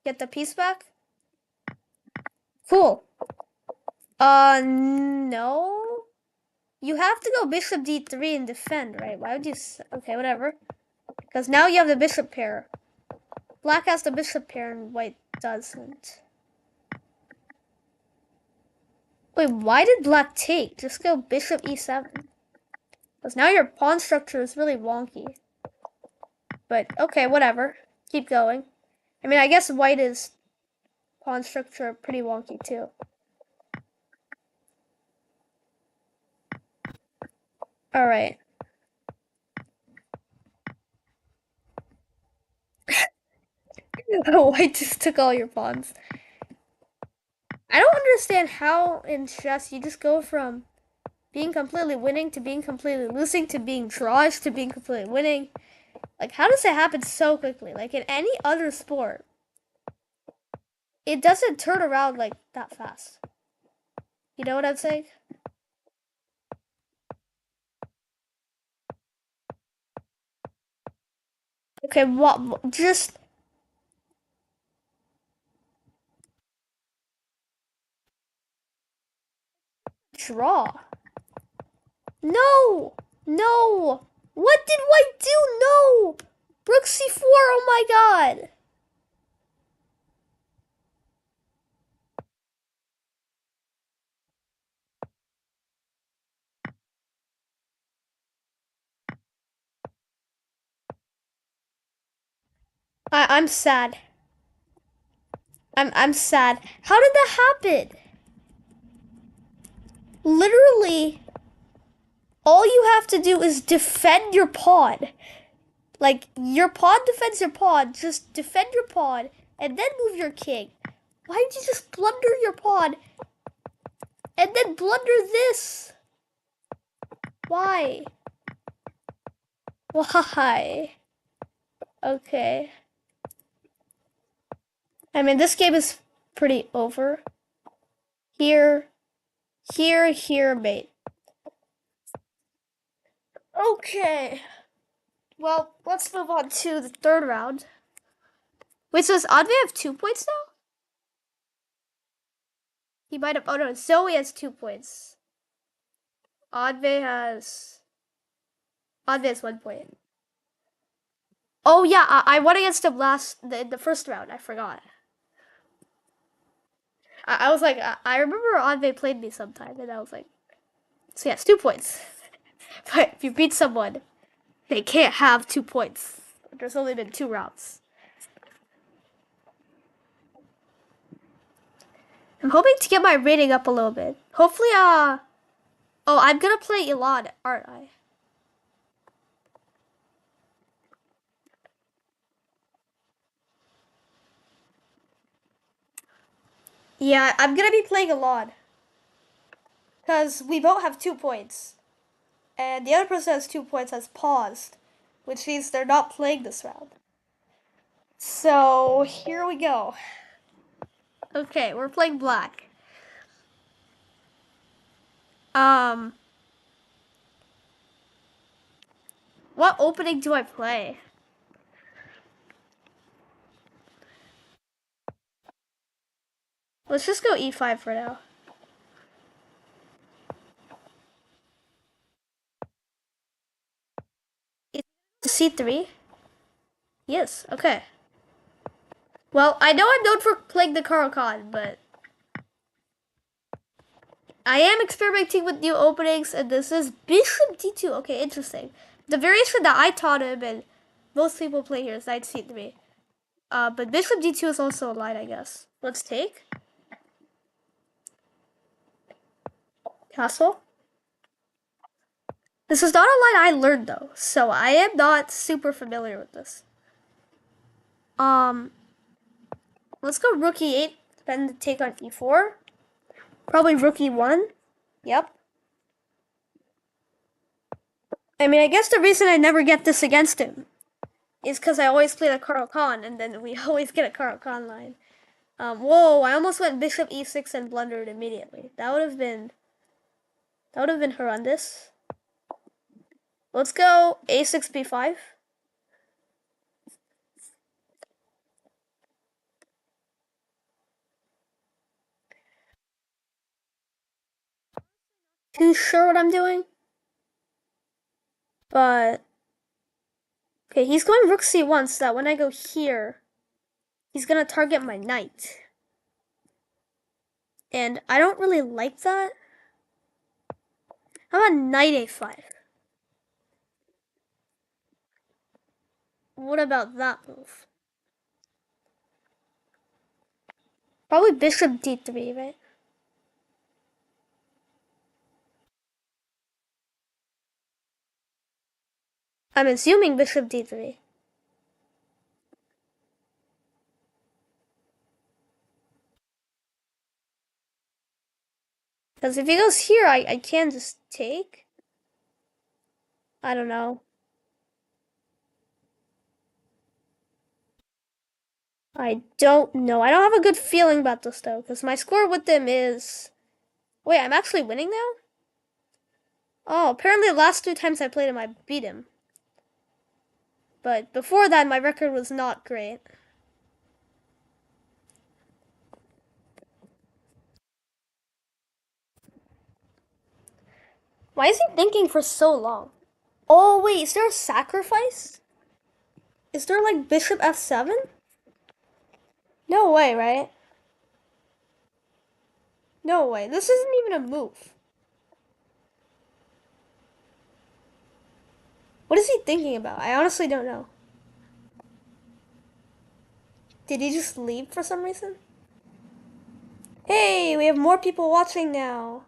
Get the piece back? Cool. No. You have to go bishop d3 and defend, right? Why would you... Okay, whatever. Because now you have the bishop pair. Black has the bishop pair and white doesn't. Wait, why did black take? Just go bishop e7. Because now your pawn structure is really wonky. But, okay, whatever. Keep going. I mean, I guess white is pawn structure pretty wonky too. Alright. White just took all your pawns. I don't understand how in chess you just go from being completely winning to being completely losing to being drawish to being completely winning. Like, how does it happen so quickly? Like, in any other sport, it doesn't turn around like that fast. You know what I'm saying? Okay, what? Just... draw. No! No! What did white do? No! Rook c4, oh my god! I'm sad. I'm sad. How did that happen? Literally, all you have to do is defend your pawn. Like, your pawn defends your pawn. Just defend your pawn and then move your king. Why did you just blunder your pawn and then blunder this? Why? Why? Okay. I mean, this game is pretty over. Here, mate. Okay. Well, let's move on to the third round. Wait, so does Adve have 2 points now? He might have... Oh, no, Zoe has 2 points. Adve has 1 point. Oh, yeah, I won against him the first round. I forgot. I was like, I remember Adve played me sometime, and I was like... So, yes, 2 points. But if you beat someone, they can't have 2 points. There's only been 2 rounds. I'm hoping to get my rating up a little bit. Hopefully, oh, I'm gonna play Elad, aren't I? Yeah, I'm gonna be playing Elad. Because we both have 2 points. And the other person has 2 points has paused. Which means they're not playing this round. So, here we go. Okay, we're playing black. What opening do I play? Let's just go e5 for now. C3? Yes, okay. Well, I know I'm known for playing the Caro-Kann, but I am experimenting with new openings, and this is Bishop D2. Okay, interesting. The variation that I taught him, and most people play here, is Knight C3. But Bishop D2 is also a line, I guess. Let's take. Castle. This is not a line I learned, though, so I am not super familiar with this. Um, let's go rook e8, then take on e4. Probably rook e1. Yep. I mean, I guess the reason I never get this against him is because I always play the Carl Khan, and then we always get a Carl Khan line. Whoa! I almost went bishop e6 and blundered immediately. That would have been horrendous. Let's go a6 b5. Too sure what I'm doing, but okay. He's going rook c1, so that when I go here, he's gonna target my knight, and I don't really like that. How about knight a5? What about that move? Probably bishop d3, right? I'm assuming bishop d3. Because if he goes here, I can just take. I don't know. I don't know. I don't have a good feeling about this though, because my score with them is. Wait, I'm actually winning now? Oh, apparently the last 2 times I played him, I beat him. But before that, my record was not great. Why is he thinking for so long? Oh, wait, is there a sacrifice? Is there like bishop f7? No way, right? No way. This isn't even a move. What is he thinking about? I honestly don't know. Did he just leave for some reason? Hey, we have more people watching now.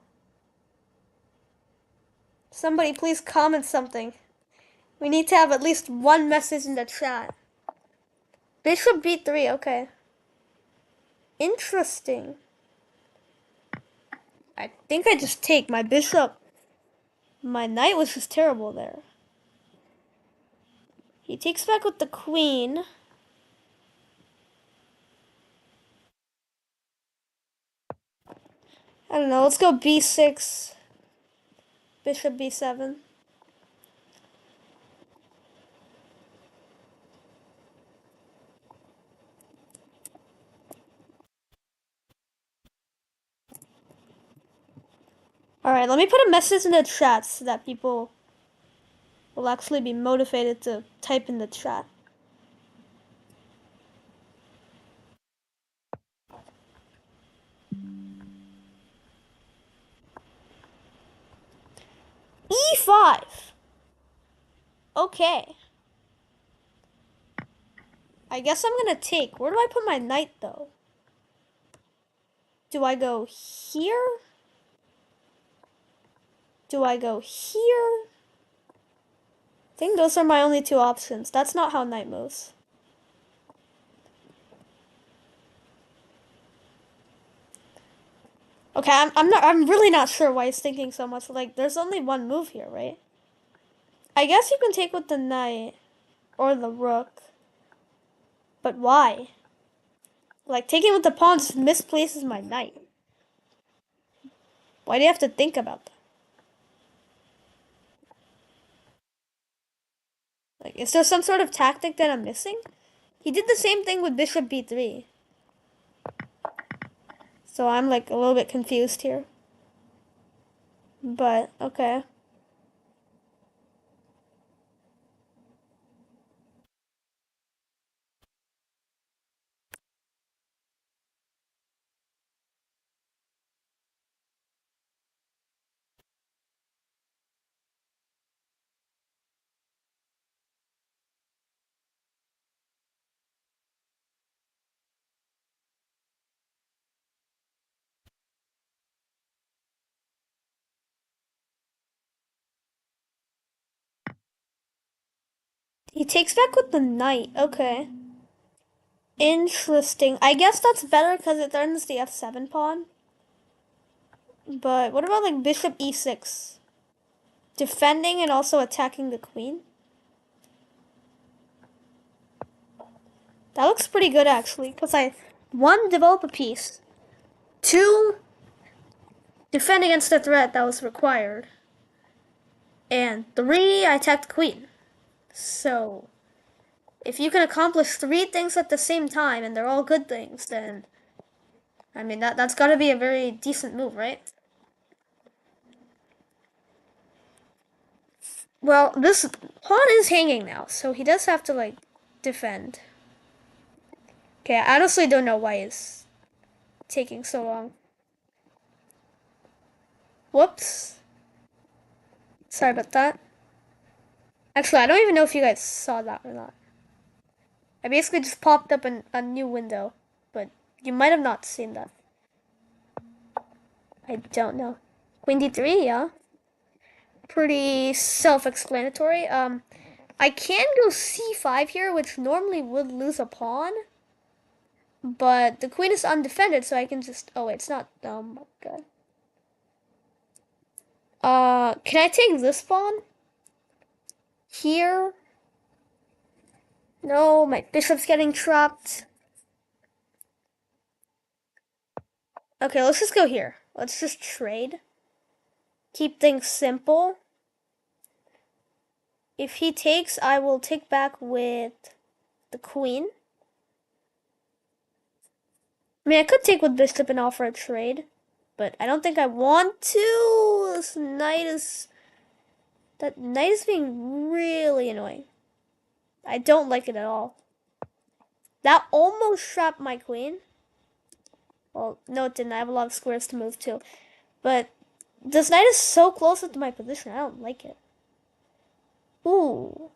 Somebody please comment something. We need to have at least one message in the chat. Bishop b3, okay. Interesting. I think I just take my bishop. My knight was just terrible there. He takes back with the queen. I don't know, let's go b6. Bishop b7. Alright, let me put a message in the chat so that people will actually be motivated to type in the chat. e5. Okay. I guess I'm gonna take. Where do I put my knight though? Do I go here? Do I go here? I think those are my only two options. That's not how knight moves. Okay, I'm really not sure why he's thinking so much. Like, there's only one move here, right? I guess you can take with the knight or the rook. But why? Like, taking with the pawn just misplaces my knight. Why do you have to think about that? Like, is there some sort of tactic that I'm missing? He did the same thing with bishop b3. So I'm like a little bit confused here. But, okay. He takes back with the knight. Okay. Interesting. I guess that's better because it threatens the f7 pawn. But what about like bishop e6? Defending and also attacking the queen? That looks pretty good actually, because I, one, develop a piece. Two, defend against the threat that was required. And three, I attacked the queen. So, if you can accomplish three things at the same time, and they're all good things, then, I mean, that's gotta be a very decent move, right? Well, this pawn is hanging now, so he does have to, like, defend. Okay, I honestly don't know why it's taking so long. Whoops. Sorry about that. Actually, I don't even know if you guys saw that or not. I basically just popped up a new window, but you might have not seen that. I don't know. Queen d3, yeah. Pretty self-explanatory. I can go c5 here, which normally would lose a pawn. But the queen is undefended, so I can just... Oh, wait, it's not... Oh, my God. Can I take this pawn? Here? No, my bishop's getting trapped. Okay, let's just go here. Let's just trade. Keep things simple. If he takes, I will take back with the queen. I mean, I could take with bishop and offer a trade, but I don't think I want to. This knight is... That knight is being really annoying. I don't like it at all. That almost trapped my queen. Well, no, it didn't. I have a lot of squares to move to. But this knight is so close to my position. I don't like it. Ooh.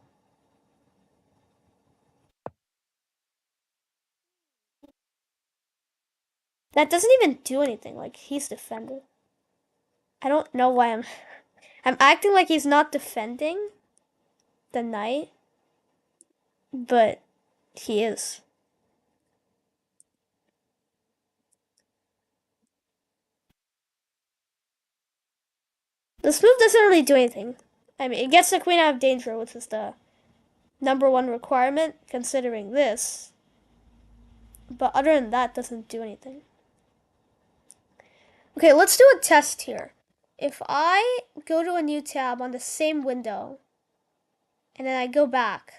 That doesn't even do anything. Like, he's defended. I don't know why I'm acting like he's not defending the knight. But he is. This move doesn't really do anything. I mean, it gets the queen out of danger, which is the #1 requirement, considering this. But other than that, doesn't do anything. Okay, let's do a test here. If I go to a new tab on the same window, and then I go back,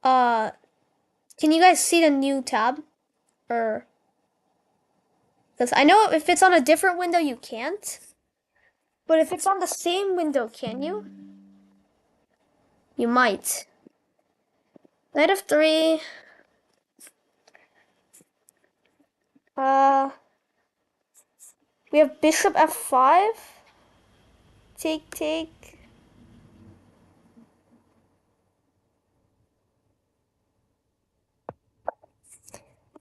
can you guys see the new tab? Or, because I know if it's on a different window, you can't. But if it's on the same window, can you? You might. Knight of 3. We have bishop f5. Take.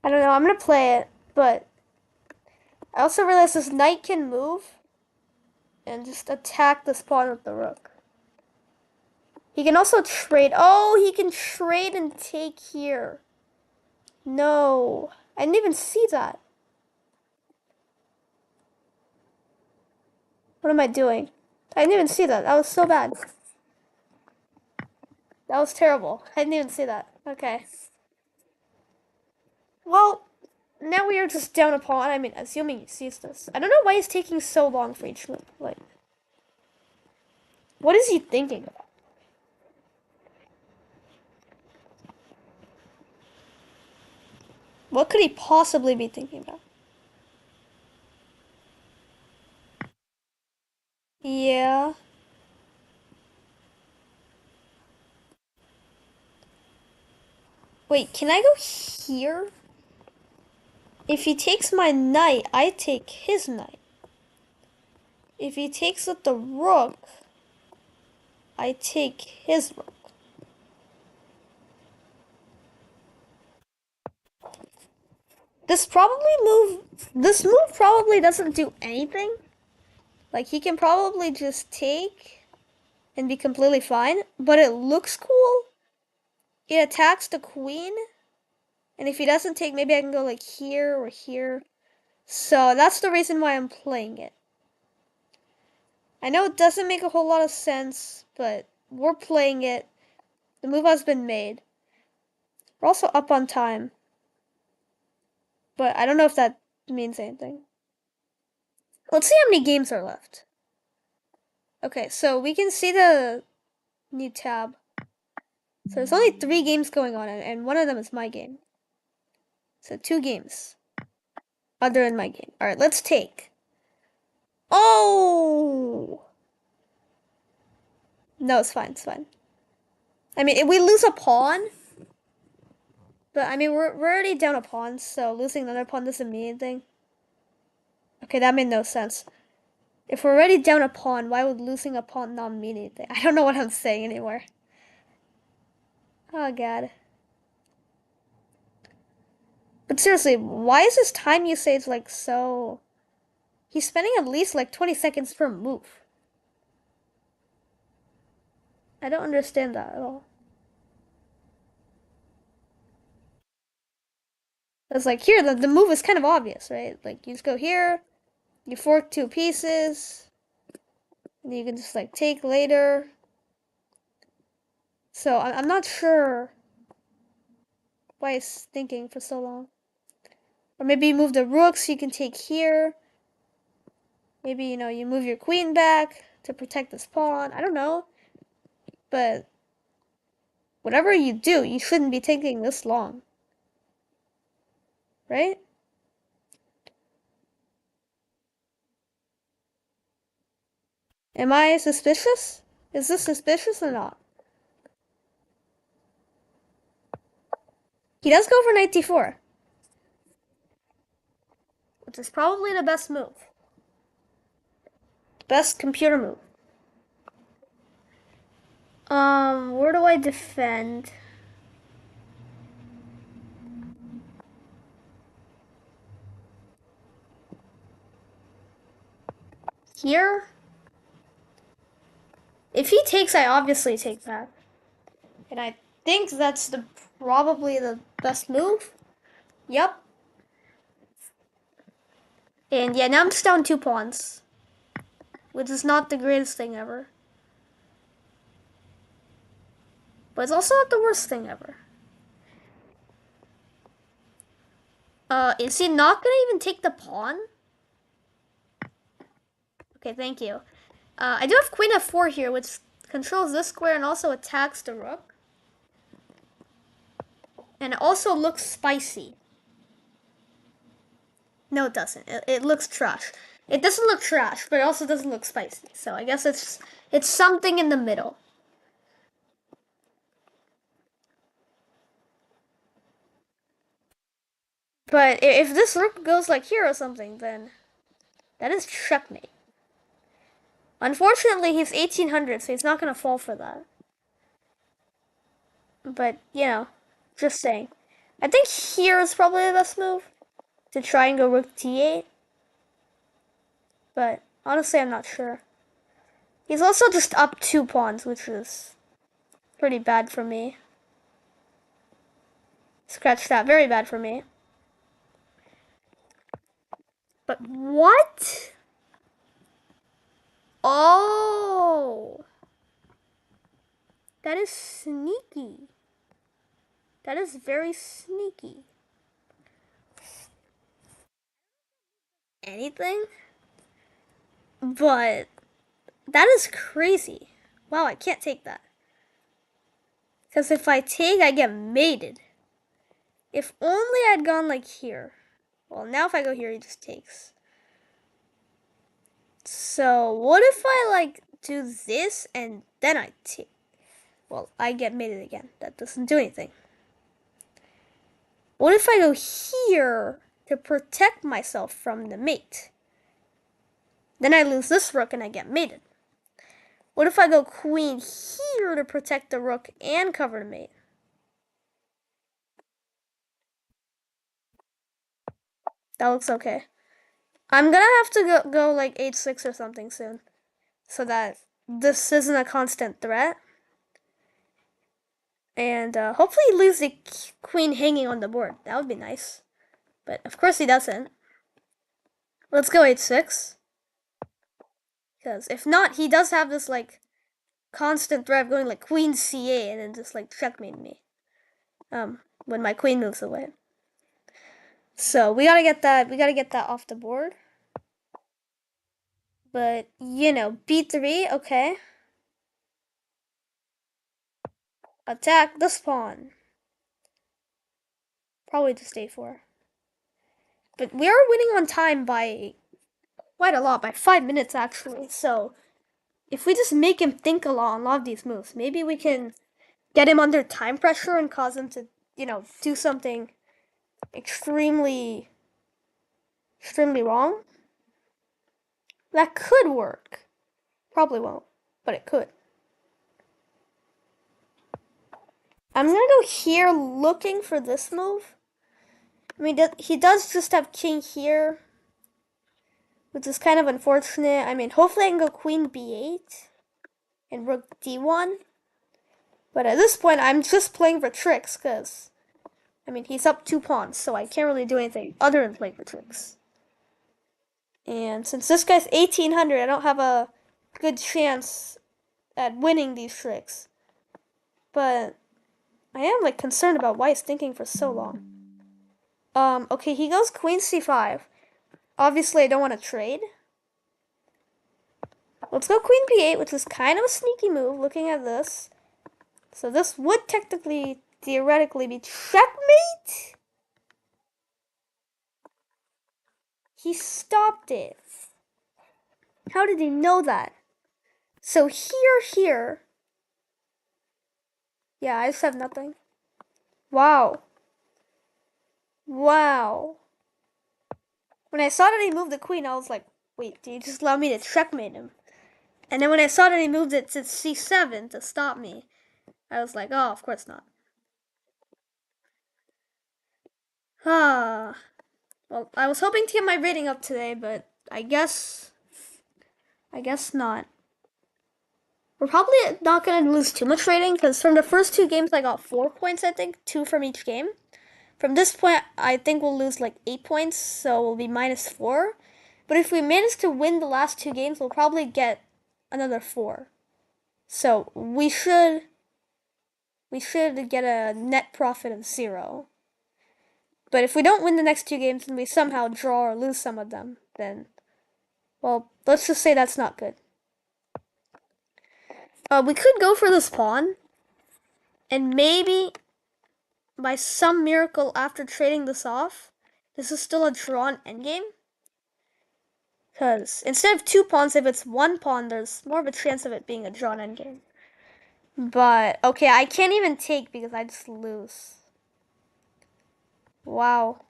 I don't know, I'm gonna play it, but I also realized this knight can move and just attack this pawn with the rook. He can also trade. Oh, he can trade and take here. No, I didn't even see that. What am I doing? I didn't even see that. That was so bad. That was terrible. I didn't even see that. Okay. Well, now we are just down a pawn. I mean, assuming he sees this. I don't know why he's taking so long for each move. Like, what is he thinking about? What could he possibly be thinking about? Yeah. Wait, can I go here? If he takes my knight, I take his knight. If he takes with the rook, I take his rook. This move probably doesn't do anything. Like, he can probably just take and be completely fine, but it looks cool. It attacks the queen, And if he doesn't take, maybe I can go like here or here. So that's the reason why I'm playing it. I know it doesn't make a whole lot of sense, but we're playing it. The move has been made. We're also up on time. But I don't know if that means anything. Let's see how many games are left. Okay, so we can see the new tab. So there's only 3 games going on, and one of them is my game. So 2 games. Other than my game. Alright, let's take. Oh! No, it's fine, it's fine. I mean, if we lose a pawn, but I mean, we're already down a pawn, so losing another pawn doesn't mean anything. Okay, that made no sense. If we're already down a pawn, why would losing a pawn not mean anything? I don't know what I'm saying anymore. Oh, God. But seriously, why is this time usage like so... He's spending at least like 20 seconds per move. I don't understand that at all. It's like here, the move is kind of obvious, right? Like you just go here, you fork 2 pieces, and you can just like take later. So I'm not sure why it's thinking for so long. Or maybe you move the rook so you can take here. Maybe, you know, you move your queen back to protect this pawn. I don't know. But whatever you do, you shouldn't be taking this long. Right? Am I suspicious? Is this suspicious or not? He does go for knight d4. Which is probably the best move. Best computer move. Where do I defend? Here? If he takes, I obviously take that. And I think that's probably the best move. Yep. And yeah, now I'm just down 2 pawns. Which is not the greatest thing ever. But it's also not the worst thing ever. Is he not gonna even take the pawn? Okay, thank you. I do have queen f4 here, which controls this square and also attacks the rook. And it also looks spicy. No, it doesn't. It looks trash. It doesn't look trash, but it also doesn't look spicy. So I guess it's something in the middle. But if this rook goes like here or something, then that is checkmate. Unfortunately, he's 1800, so he's not going to fall for that. But, you know, just saying. I think here is probably the best move. To try and go rook d8. But, honestly, I'm not sure. He's also just up 2 pawns, which is pretty bad for me. Scratch that. Very bad for me. But what? Oh! That is sneaky. That is very sneaky. Anything? But that is crazy. Wow, I can't take that. Because if I take, I get mated. If only I'd gone like here. Well, now if I go here, he just takes. So, what if I, like, do this and then I take? Well, I get mated again. That doesn't do anything. What if I go here to protect myself from the mate? Then I lose this rook and I get mated. What if I go queen here to protect the rook and cover the mate? That looks okay. I'm gonna have to go like h6 or something soon. So that this isn't a constant threat. And hopefully he leaves the queen hanging on the board. That would be nice. But of course he doesn't. Let's go h6. Because if not, he does have this like constant threat of going like queen c8 and then just like checkmate me. When my queen moves away. So we gotta get that off the board. But you know, b3, okay. Attack this pawn. Probably just a4. But we are winning on time by quite a lot, by 5 minutes actually. So if we just make him think a lot on a lot of these moves, maybe we can get him under time pressure and cause him to, do something extremely, extremely wrong. That could work. Probably won't, but it could. I'm gonna go here looking for this move. I mean, he does just have king here, which is kind of unfortunate. I mean, hopefully I can go queen b8 and rook d1. But at this point, I'm just playing for tricks, because, I mean, he's up 2 pawns, so I can't really do anything other than play for tricks. And since this guy's 1800, I don't have a good chance at winning these tricks. But I am, like, concerned about why he's thinking for so long. Okay, he goes queen c5. Obviously, I don't want to trade. Let's go queen b8, which is kind of a sneaky move, looking at this. So this would technically, theoretically, be checkmate? He stopped it. How did he know that? So here. Yeah, I just have nothing. Wow. Wow. When I saw that he moved the queen, I was like, wait, did you just allow me to checkmate him? And then when I saw that he moved it to c7 to stop me, I was like, oh, of course not. Ah. Well, I was hoping to get my rating up today, but I guess not. We're probably not going to lose too much rating, because from the first 2 games I got 4 points, I think. 2 from each game. From this point, I think we'll lose like 8 points, so we'll be -4. But if we manage to win the last 2 games, we'll probably get another 4. So we should get a net profit of 0. But if we don't win the next 2 games and we somehow draw or lose some of them, then, well, let's just say that's not good. We could go for this pawn, and maybe by some miracle after trading this off, this is still a drawn endgame. Because instead of 2 pawns, if it's 1 pawn, there's more of a chance of it being a drawn endgame. But, okay, I can't even take because I just lose. Wow.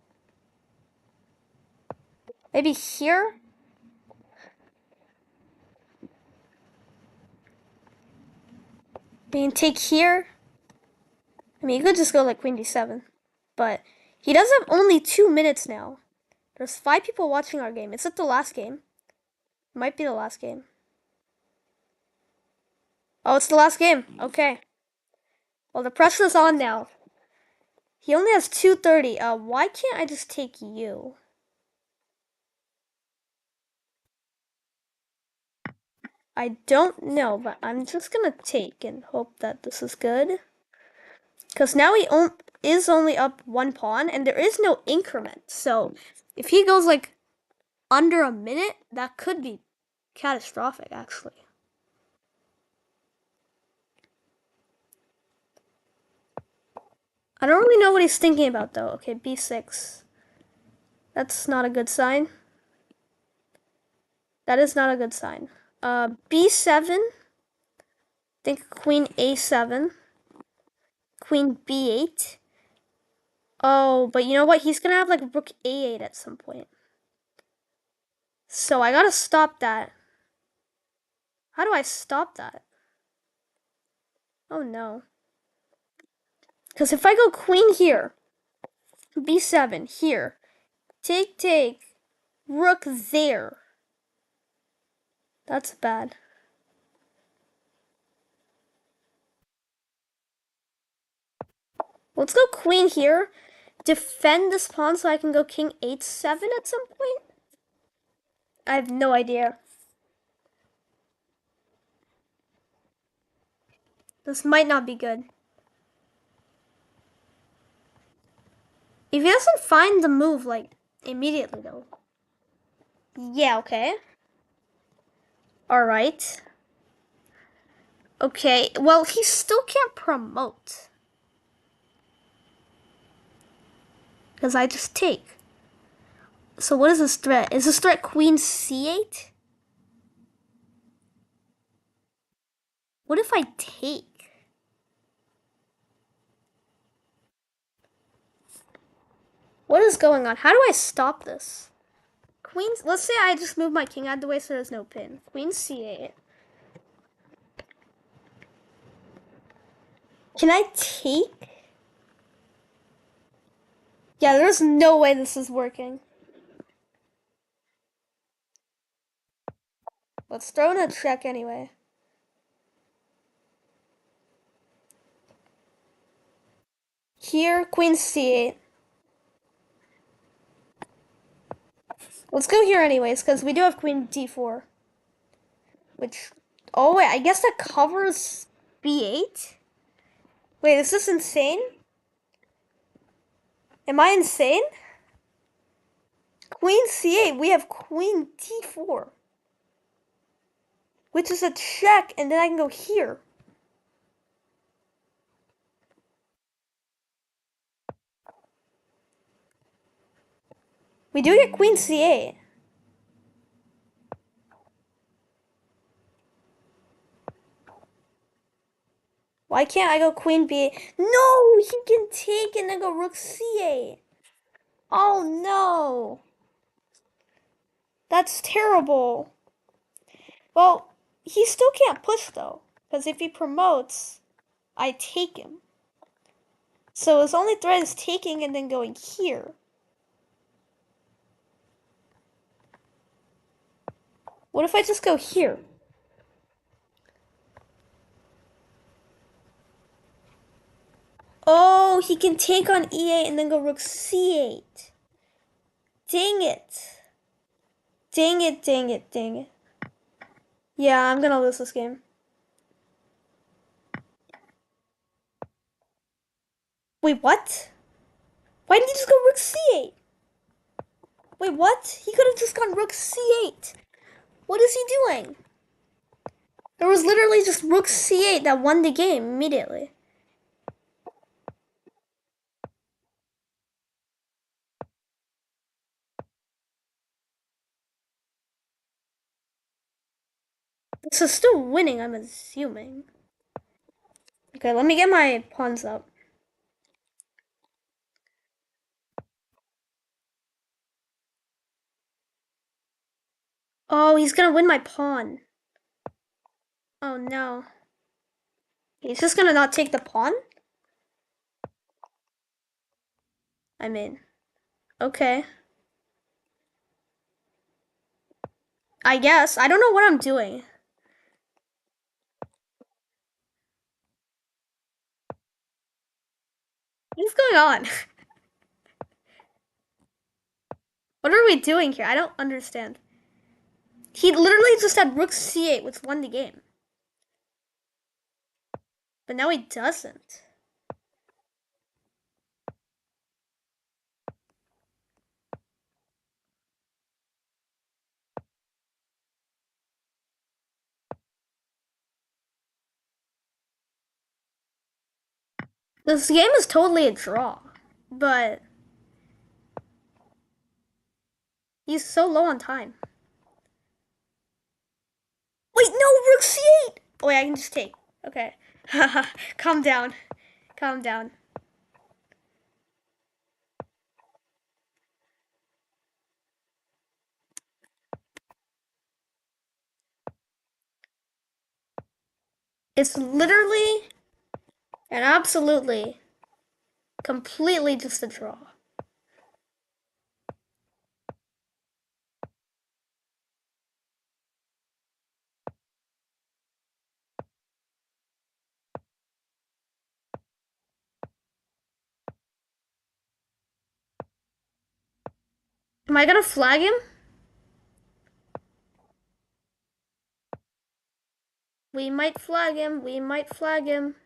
Maybe here? We can take here. I mean, you could just go like queen d7. But he does have only 2 minutes now. There's 5 people watching our game. Is it the last game? It might be the last game. Oh, it's the last game. Okay. Well, the pressure's on now. He only has 230. Why can't I just take you? I don't know, but I'm just gonna take and hope that this is good. Because now he is only up 1 pawn, and there is no increment. So if he goes like under a minute, that could be catastrophic, actually. I don't really know what he's thinking about, though. Okay, b6. That's not a good sign. That is not a good sign. b7. Think queen a7. Queen b8. Oh, but you know what? He's gonna have like rook a8 at some point. So I gotta stop that. How do I stop that? Oh no. Because if I go queen here, b7 here, take, rook there. That's bad. Let's go queen here. Defend this pawn so I can go king h7 at some point. I have no idea. This might not be good. If he doesn't find the move, like, immediately, though. Yeah, okay. Alright. Okay, well, he still can't promote. Because I just take. So what is this threat? Is this threat queen c8? What if I take? What is going on? How do I stop this? Queen's. Let's say I just move my king out of the way so there's no pin. Queen c8. Can I take? Yeah, there's no way this is working. Let's throw in a check anyway. Here, queen c8. Let's go here anyways, because we do have queen d4. Which, oh wait, I guess that covers b8? Wait, is this insane? Am I insane? Queen c8, we have queen d4. Which is a check, and then I can go here. We do get queen c8. Why can't I go queen b8? No, he can take and then go rook c8. Oh no. That's terrible. Well, he still can't push though. Because if he promotes, I take him. So his only threat is taking and then going here. What if I just go here? Oh, he can take on e8 and then go rook c8. Dang it. Dang it, dang it, dang it. Yeah, I'm gonna lose this game. Wait, what? Why didn't he just go rook c8? Wait, what? He could have just gone rook c8. What is he doing? There was literally just rook c8 that won the game immediately. This is still winning, I'm assuming. Okay, let me get my pawns up. Oh, he's gonna win my pawn. Oh no. He's just gonna not take the pawn? I mean, okay. I guess. I don't know what I'm doing. What's going on? What are we doing here? I don't understand. He literally just had rook c8, which won the game. But now he doesn't. This game is totally a draw. But he's so low on time. Wait, no, rook c8! Oh, wait, I can just take. Okay. Calm down. Calm down. It's literally and absolutely completely just a draw. Am I gonna flag him? We might flag him. We might flag him.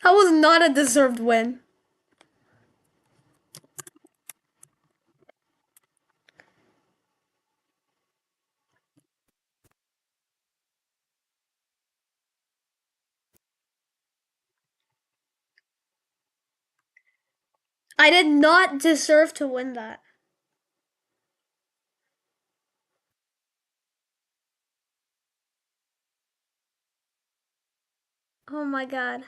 That was not a deserved win. I did not deserve to win that. Oh my god.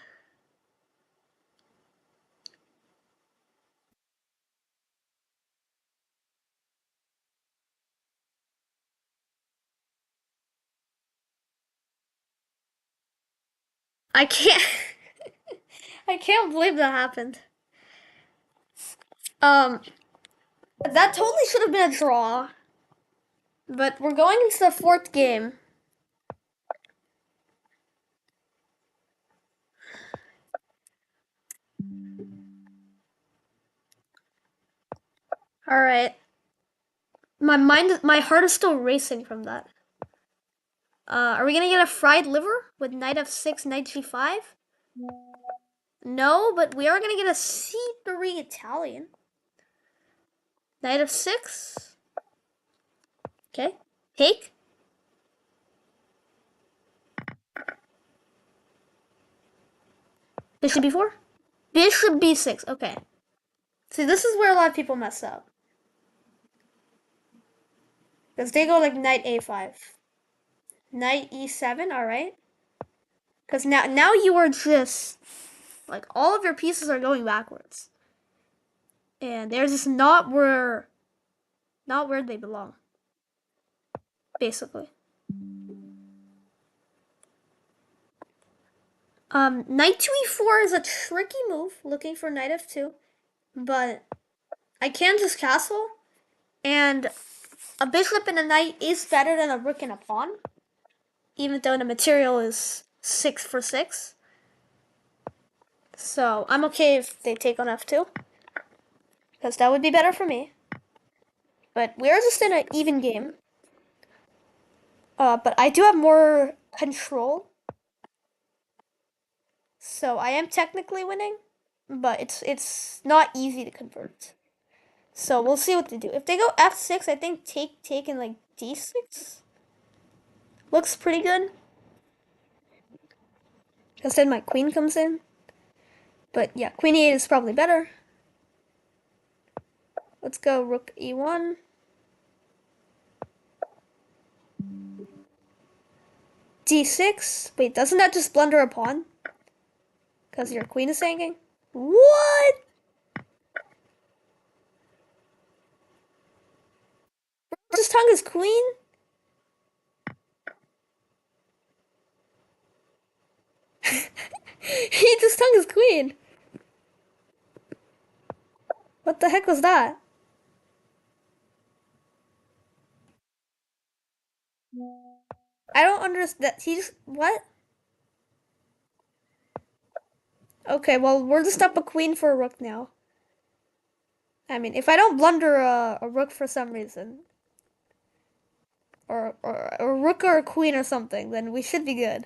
I can't. I can't believe that happened. Um, that totally should have been a draw. But we're going into the fourth game. All right. My heart is still racing from that. Are we gonna get a fried liver with knight f6, knight g5? No, but we are gonna get a c3 Italian. Knight f6. Okay. Take. Bishop b4. Bishop b6. Okay. See, this is where a lot of people mess up. Because they go like knight a5. Knight e7, alright. Because now you are just, like, all of your pieces are going backwards. And they're just not where they belong. Basically. Knight to e4 is a tricky move, looking for knight f2. But I can just castle, and a bishop and a knight is better than a rook and a pawn, even though the material is 6 for 6. So I'm okay if they take on f2, because that would be better for me. But we're just in an even game. But I do have more control, so I am technically winning, but it's not easy to convert. So we'll see what they do. If they go f6, I think take and like d6 looks pretty good. Because then my queen comes in. But yeah, queen e8 is probably better. Let's go rook e1. d6. Wait, doesn't that just blunder a pawn? Because your queen is hanging? What? Just hung his queen? He just hung his queen. What the heck was that? I don't understand. He just. What? Okay, well, we're just up a queen for a rook now. I mean, if I don't blunder a rook for some reason, or a rook or a queen or something, then we should be good.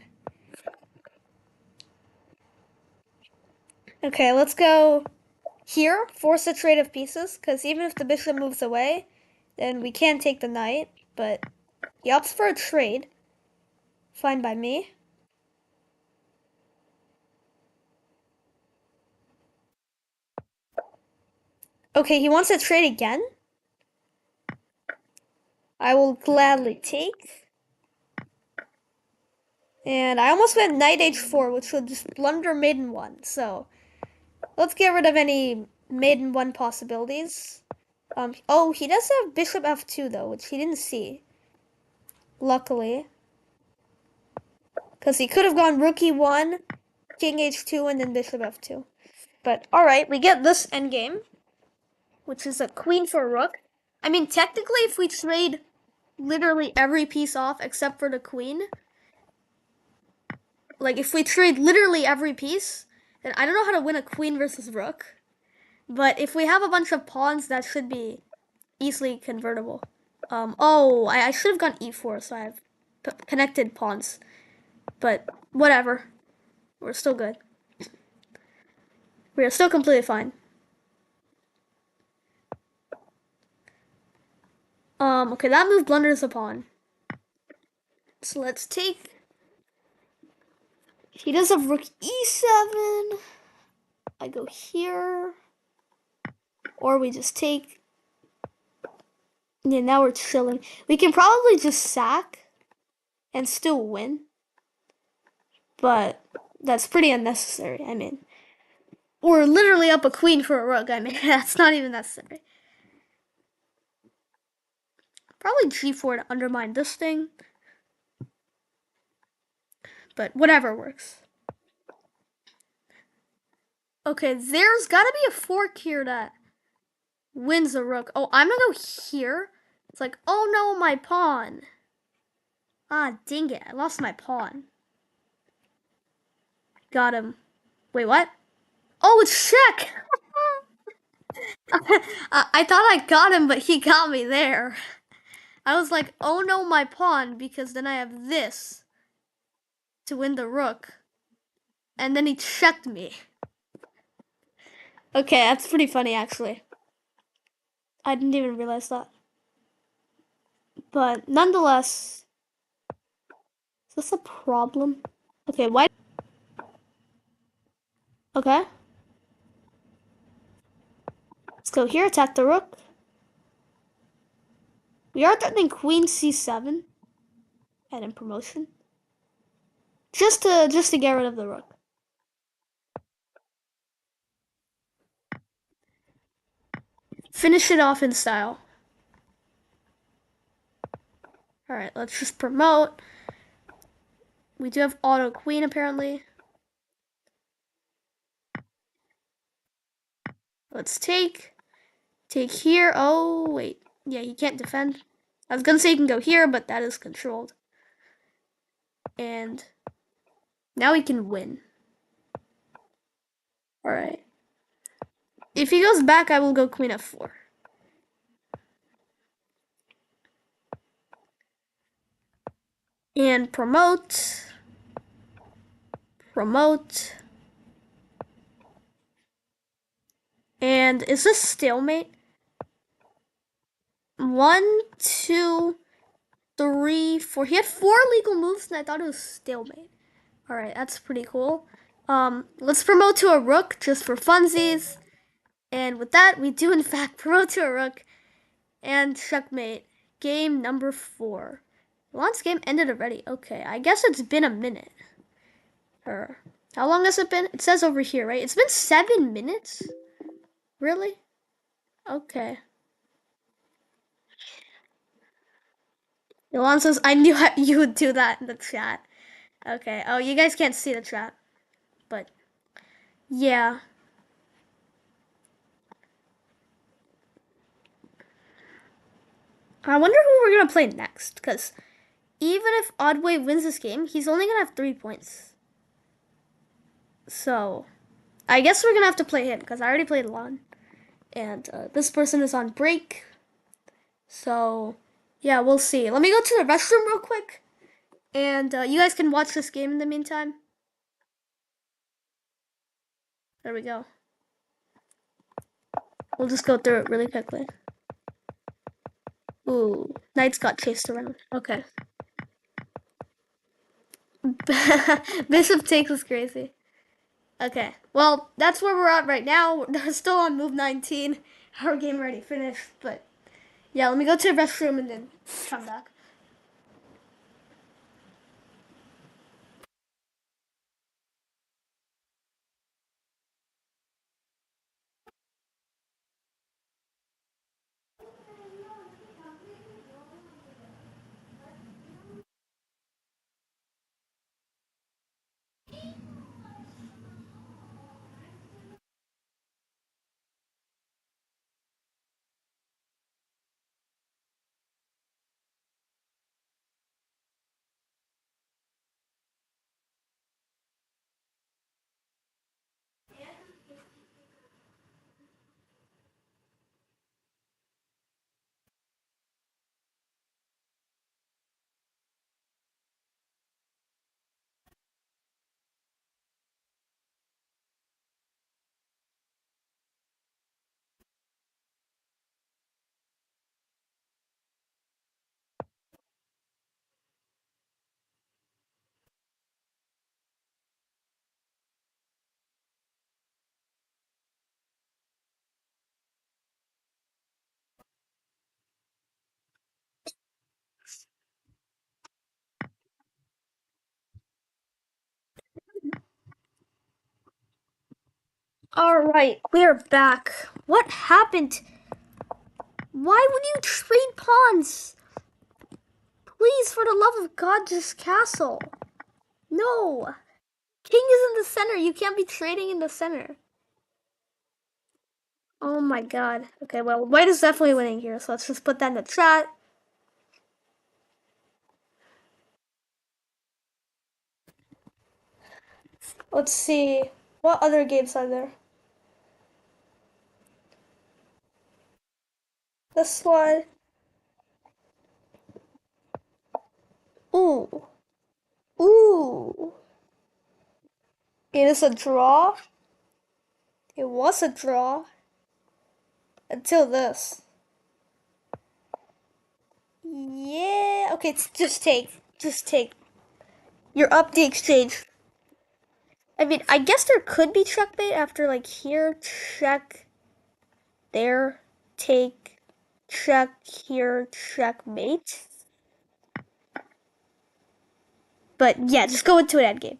Okay, let's go here, force a trade of pieces, because even if the bishop moves away, then we can take the knight, but he opts for a trade. Fine by me. Okay, he wants to trade again? I will gladly take. And I almost went knight h4, which would just blunder maiden 1, so let's get rid of any maiden 1 possibilities. Oh, he does have bishop f2 though, which he didn't see. Luckily. Because he could have gone rook e1 king h2 and then bishop f2. But alright, we get this endgame, which is a queen for a rook. I mean, technically, if we trade literally every piece off except for the queen, like if we trade literally every piece, then I don't know how to win a queen versus rook. But if we have a bunch of pawns, that should be easily convertible. I should have gone e4, so I have connected pawns. But whatever. We're still good. We are still completely fine. Okay, that move blunders a pawn. So let's take... He does have rook e7. I go here. Or we just take... Yeah, now we're chilling. We can probably just sack and still win. But that's pretty unnecessary. I mean, we're literally up a queen for a rook. I mean, that's not even necessary. Probably g4 to undermine this thing. But whatever works. Okay, there's gotta be a fork here that wins a rook. Oh, I'm gonna go here. It's like, oh no, my pawn. Ah, dang it. I lost my pawn. Got him. Wait, what? Oh, it's check! I thought I got him, but he got me there. I was like, oh no, my pawn, because then I have this to win the rook. And then he checked me. Okay, that's pretty funny, actually. I didn't even realize that. But nonetheless, is this a problem? Okay, why? Okay. Let's go here, attack the rook. We are threatening queen c7 and in promotion. Just to get rid of the rook. Finish it off in style. Alright, let's just promote. We do have auto queen apparently. Let's take here. Oh wait. Yeah, he can't defend. I was gonna say he can go here, but that is controlled. And now he can win. Alright. If he goes back, I will go queen f4. And promote. Promote. And is this stalemate? 1, 2, 3, 4. He had 4 legal moves, and I thought it was stalemate. Alright, that's pretty cool. Let's promote to a rook just for funsies. And with that, we do in fact promote to a rook. And checkmate. Game number 4. Milan's game ended already. Okay, I guess it's been a minute. Or how long has it been? It says over here, right? It's been 7 minutes? Really? Okay. Milan says, I knew you would do that in the chat. Okay. Oh, you guys can't see the chat. But, yeah. I wonder who we're going to play next. Because even if Oddway wins this game, he's only going to have 3 points. So, I guess we're going to have to play him. Because I already played Milan. And this person is on break. So, yeah, we'll see. Let me go to the restroom real quick. And you guys can watch this game in the meantime. There we go. We'll just go through it really quickly. Ooh, knights got chased around. Okay. Bishop takes is crazy. Okay, well, that's where we're at right now. We're still on move 19. Our game already finished, but yeah, let me go to the restroom and then come back. Alright, we are back. What happened? Why would you trade pawns? Please, for the love of God, just castle. No. King is in the center. You can't be trading in the center. Oh my god. Okay, well, white is definitely winning here, so let's just put that in the chat. Let's see. What other games are there? This one. Ooh. Ooh. It is a draw. It was a draw. Until this. Yeah. Okay, just take. Just take. You're up the exchange. I mean, I guess there could be checkmate after, like, here, check, there, take, check, here, checkmate. But yeah, just go into an endgame.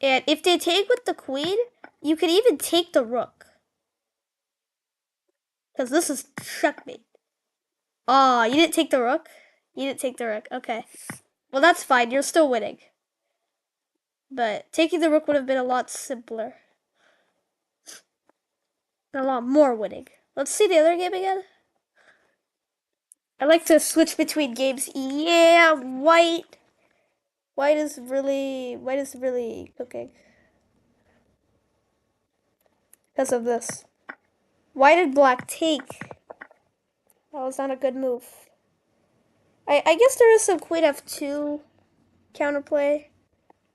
And if they take with the queen, you could even take the rook. Because this is checkmate. Oh, you didn't take the rook? You didn't take the rook. Okay. Well, that's fine. You're still winning. But taking the rook would have been a lot simpler. A lot more winning. Let's see the other game again. I like to switch between games. Yeah, white. White is really cooking. Because of this. White and black take. That was not a good move. I guess there is some queen f2 counterplay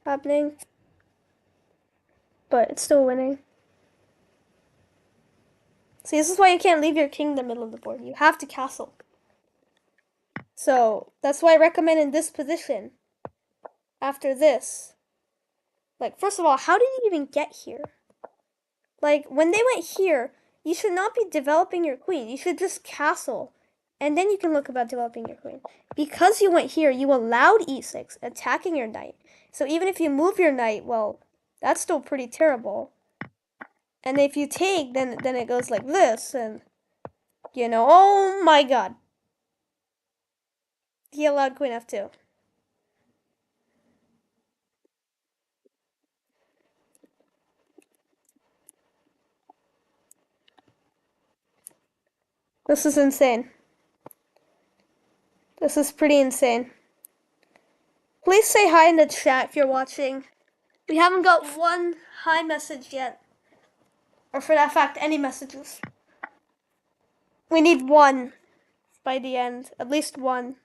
happening. But it's still winning. See, this is why you can't leave your king in the middle of the board. You have to castle. So, that's why I recommend in this position. After this. Like, first of all, how did you even get here? Like, when they went here, you should not be developing your queen. You should just castle. And then you can look about developing your queen. Because you went here, you allowed e6, attacking your knight. So even if you move your knight, well, that's still pretty terrible. And if you take, then it goes like this. And, you know, oh my god. He allowed queen f2. This is insane. This is pretty insane. Please say hi in the chat if you're watching. We haven't got one hi message yet. Or for that fact, any messages. We need one by the end. At least one.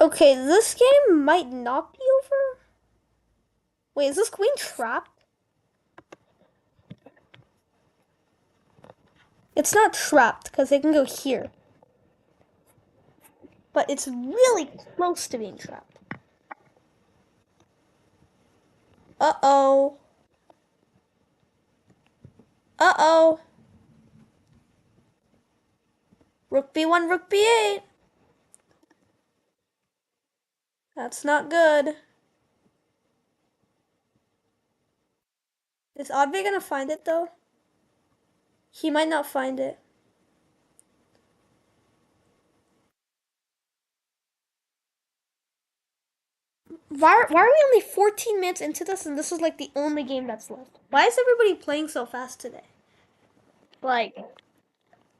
Okay, this game might not be over. Wait, is this queen trapped? It's not trapped, because they can go here. But it's really close to being trapped. Uh-oh. Uh-oh. Rook b1, rook b8. That's not good. Is Adve gonna find it, though? He might not find it. Why are we only 14 minutes into this and this is like the only game that's left? Why is everybody playing so fast today? Like,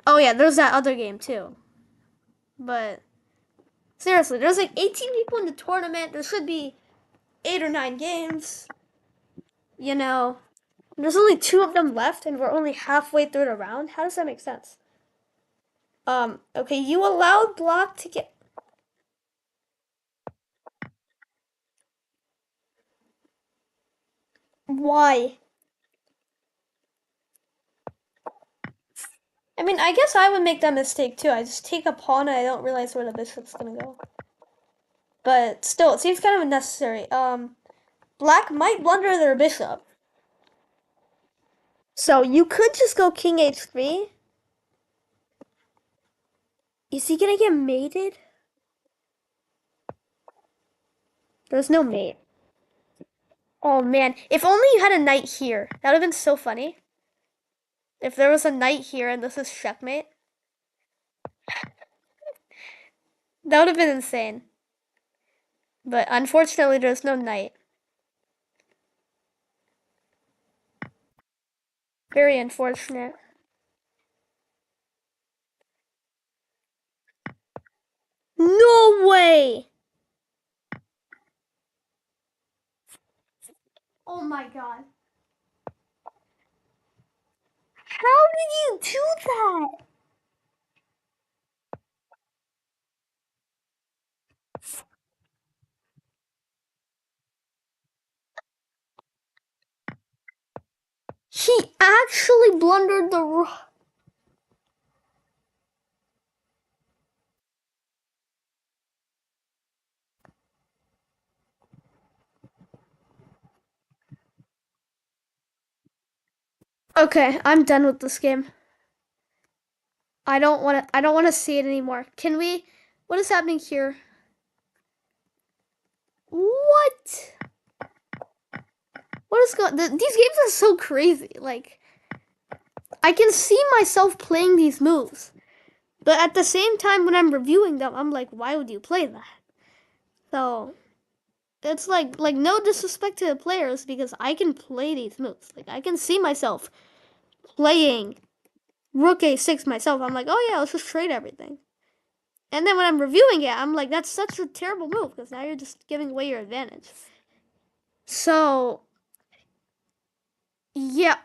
oh yeah, there's that other game too. But seriously, there's like 18 people in the tournament. There should be 8 or 9 games. You know, there's only 2 of them left and we're only halfway through the round. How does that make sense? Okay, you allowed Block to get... Why? I mean, I guess I would make that mistake too. I just take a pawn and I don't realize where the bishop's gonna go. But still, it seems kind of unnecessary. Black might blunder their bishop. So you could just go king h3. Is he gonna get mated? There's no mate. Oh man, if only you had a knight here. That would have been so funny. If there was a knight here and this is checkmate, that would have been insane. But unfortunately, there's no knight. Very unfortunate. No way! Oh my god. How did you do that? He actually blundered the rook. Okay, I'm done with this game. I don't want to see it anymore. Can we What is happening here? What? What is going These games are so crazy. Like I can see myself playing these moves. But at the same time when I'm reviewing them, I'm like, why would you play that? So, it's like no disrespect to the players because I can play these moves. Like I can see myself playing Rook A6 myself. I'm like, oh yeah, let's just trade everything. And then when I'm reviewing it, I'm like, that's such a terrible move because now you're just giving away your advantage. So, yeah.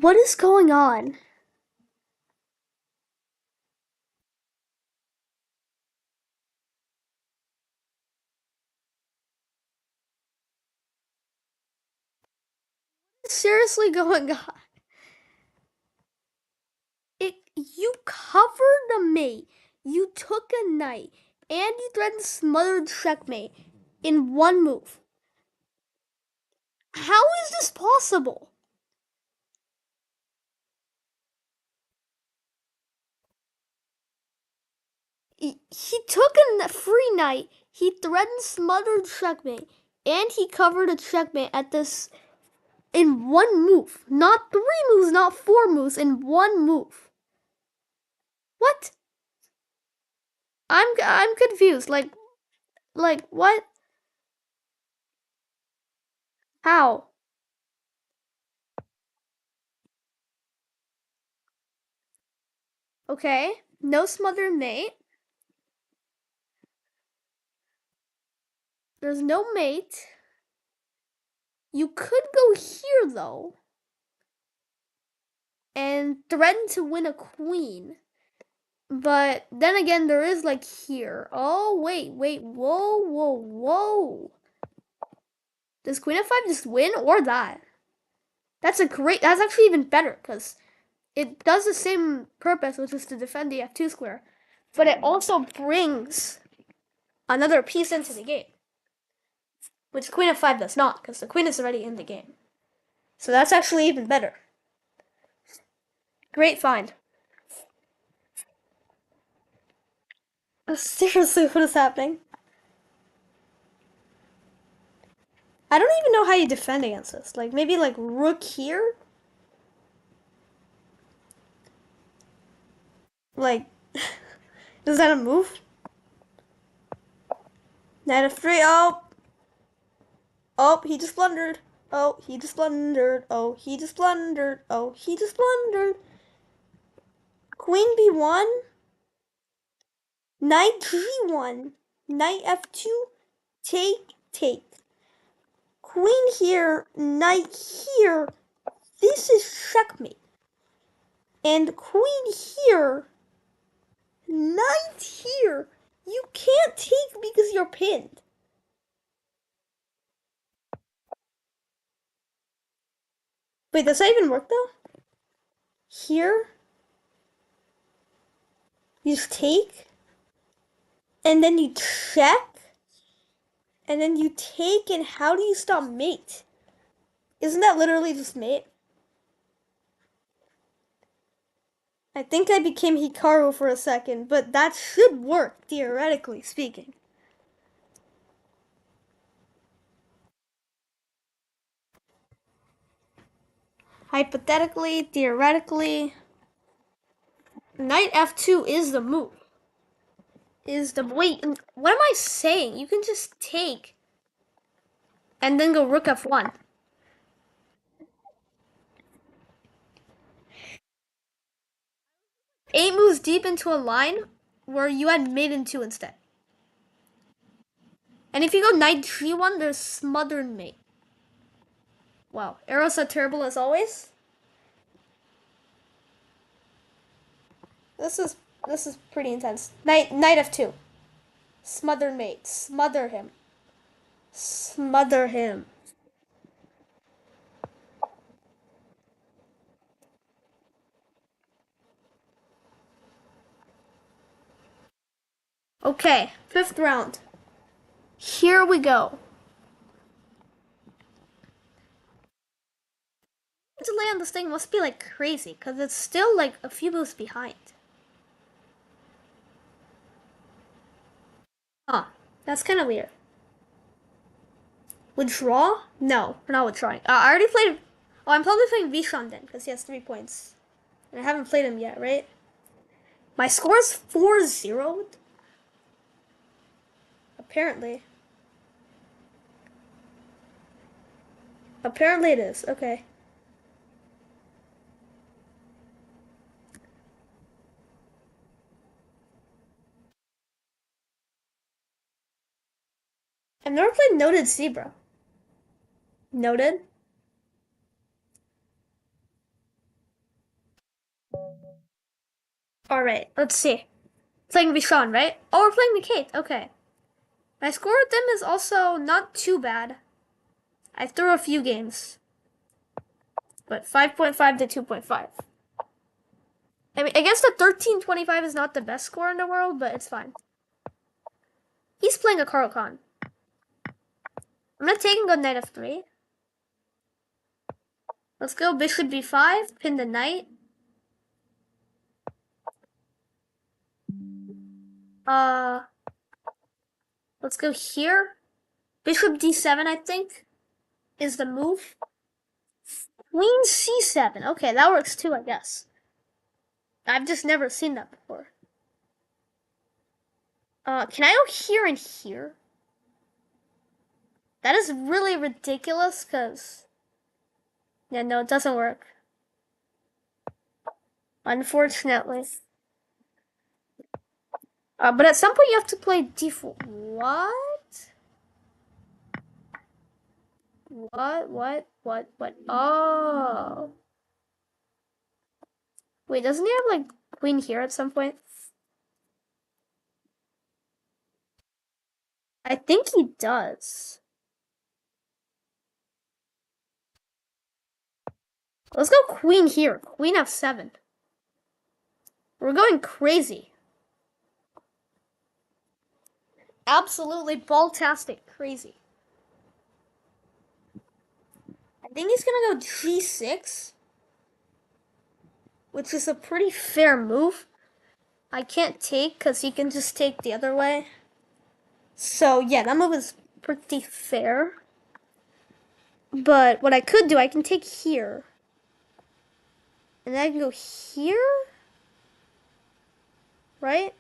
What is going on? What is seriously going on? You covered the mate, you took a knight, and you threatened smothered checkmate in one move. How is this possible? He took a free knight, he threatened smothered checkmate, and he covered a checkmate at this in one move. Not 3 moves, not 4 moves, in one move. What? I'm confused. Like what? How? Okay. No smother mate. There's no mate. You could go here though and threaten to win a queen. But then again, there is like here. Oh, wait. Whoa. Does queen f5 just win or that? That's actually even better because it does the same purpose, which is to defend the f2 square. But it also brings another piece into the game, which queen f5 does not because the queen is already in the game. So that's actually even better. Great find. Seriously, what is happening? I don't even know how you defend against this. Like, maybe, like, rook here? Like, is that a move? Knight f3. Oh! Oh, he just blundered. Oh, he just blundered. Oh, he just blundered. Oh, he just blundered. Queen b1. Knight g1. Knight f2. Take, take. Queen here. Knight here. This is checkmate. And queen here. Knight here. You can't take because you're pinned. Wait, does that even work though? Here. You just take. And then you check. And then you take, and how do you stop mate? Isn't that literally just mate? I think I became Hikaru for a second, but that should work, theoretically speaking. Hypothetically, theoretically, Knight f2 is the move. Wait, what am I saying? You can just take and then go rook f1. 8 moves deep into a line where you had mate in 2 instead. And if you go knight g1, there's smothered mate. Wow, arrows are terrible as always. This is pretty intense. Knight f2. Smother mate. Smother him. Smother him. Okay, 5th round. Here we go. The delay on this thing must be like crazy, because it's still like a few moves behind. Huh, that's kind of weird. Withdraw? No, we're not withdrawing. I already played. Oh, I'm probably playing Vishon then, because he has 3 points. And I haven't played him yet, right? My score is 4-0? Apparently. Apparently it is. Okay. I've never played Noted Zebra. Noted? Alright, let's see. Playing Vishon, right? Oh, we're playing Kate. Okay. My score with them is also not too bad. I threw a few games. But 5.5 to 2.5. I mean, I guess the 13.25 is not the best score in the world, but it's fine. He's playing a Carl Khan. I'm gonna take and go knight f3. Let's go bishop b5, pin the knight. Let's go here. Bishop d7, I think, is the move. Queen c7. Okay, that works too, I guess. I've just never seen that before. Can I go here and here? That is really ridiculous, because... Yeah, no, it doesn't work. Unfortunately. But at some point you have to play d4. What? What? Oh. Wait, doesn't he have, like, queen here at some point? I think he does. Let's go queen here. Queen f7. We're going crazy. Absolutely ball-tastic crazy. I think he's gonna go g6, which is a pretty fair move. I can't take because he can just take the other way. So yeah, that move is pretty fair. But what I could do, I can take here. And then I can go here? Right?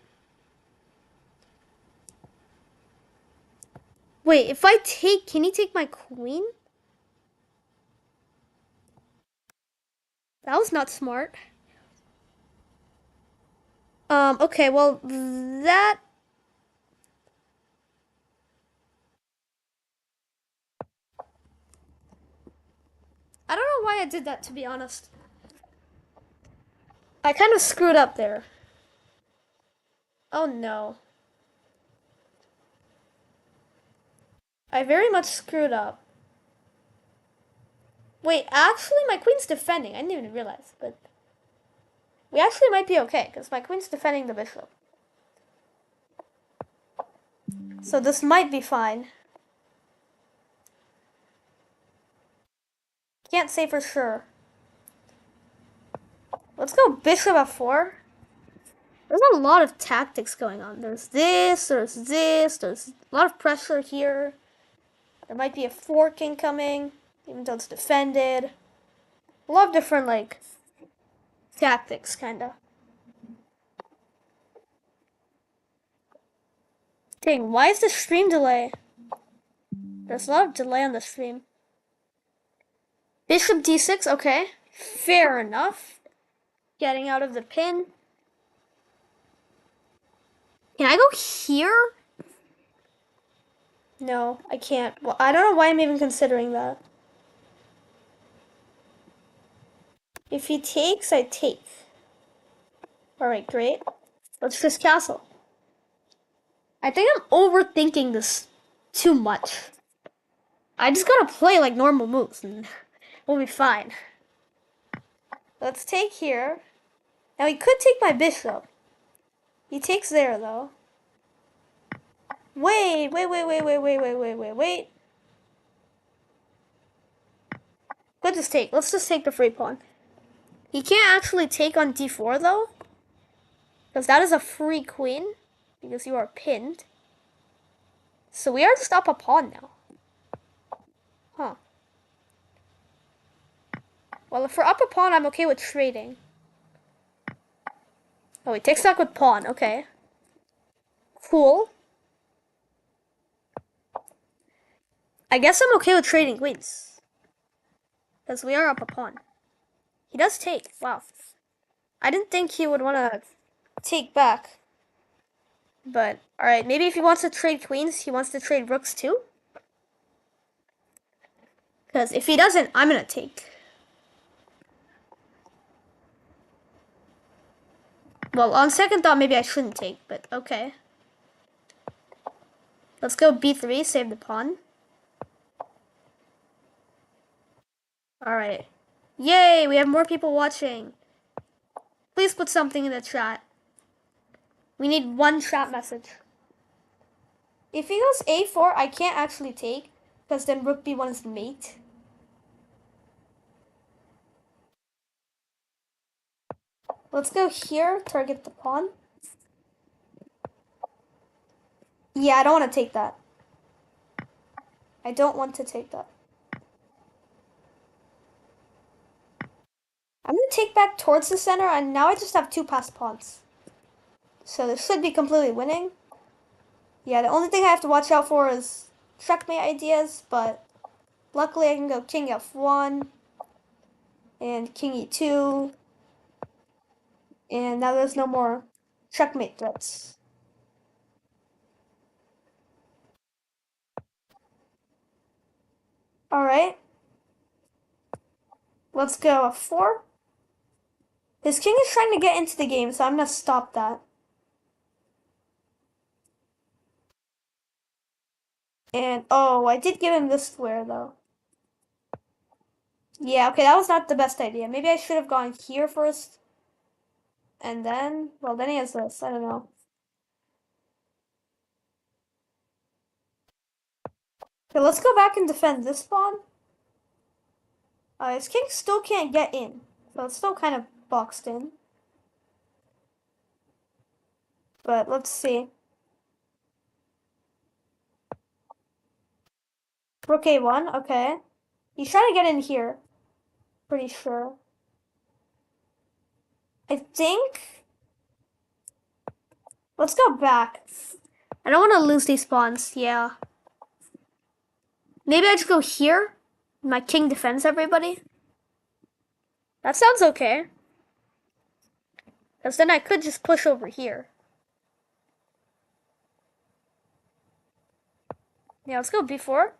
Wait, if I take, can he take my queen? That was not smart. Okay, well, that... I don't know why I did that, to be honest. I kind of screwed up there. Oh no. I very much screwed up. Wait, actually, my queen's defending. I didn't even realize, but we actually might be okay, because my queen's defending the bishop. So this might be fine. Can't say for sure. Let's go bishop f4. There's a lot of tactics going on. There's this, there's a lot of pressure here. There might be a fork incoming, even though it's defended. A lot of different, like, tactics, kinda. Dang, why is the stream delay? There's a lot of delay on the stream. Bishop d6, okay. Fair enough. Getting out of the pin. Can I go here? No, I can't. Well, I don't know why I'm even considering that. If he takes, I take. Alright, great. Let's just castle. I think I'm overthinking this too much. I just gotta play like normal moves and we'll be fine. Let's take here. Now he could take my bishop. He takes there though. Wait. Let's just take. Let's just take the free pawn. He can't actually take on d4 though, because that is a free queen, because you are pinned. So we are just up a pawn now. Huh. Well, if we're up a pawn, I'm okay with trading. Oh, he takes back with pawn. Okay. Cool. I guess I'm okay with trading queens, because we are up a pawn. He does take. Wow. I didn't think he would want to take back. But, alright, maybe if he wants to trade queens, he wants to trade rooks too? Because if he doesn't, I'm going to take. Well, on second thought, maybe I shouldn't take, but okay. Let's go b3, save the pawn. Alright. Yay, we have more people watching. Please put something in the chat. We need one chat message. If he goes a4, I can't actually take, because then rook b1 is mate. Let's go here, target the pawn. Yeah, I don't want to take that. I don't want to take that. I'm going to take back towards the center, and now I just have two passed pawns. So this should be completely winning. Yeah, the only thing I have to watch out for is checkmate ideas, but luckily I can go king f1 and king e2, and now there's no more checkmate threats. Alright. Let's go f4. His king is trying to get into the game, so I'm going to stop that. And, oh, I did give him this square, though. Yeah, okay, that was not the best idea. Maybe I should have gone here first. And then, well, then he has this. I don't know. Okay, let's go back and defend this pawn. His king still can't get in. So it's still kind of boxed in. But let's see. Rook a1, okay. He's trying to get in here. Pretty sure. I think. Let's go back. I don't want to lose these spawns. Yeah. Maybe I just go here. My king defends everybody. That sounds okay. Because then I could just push over here. Yeah, let's go b4.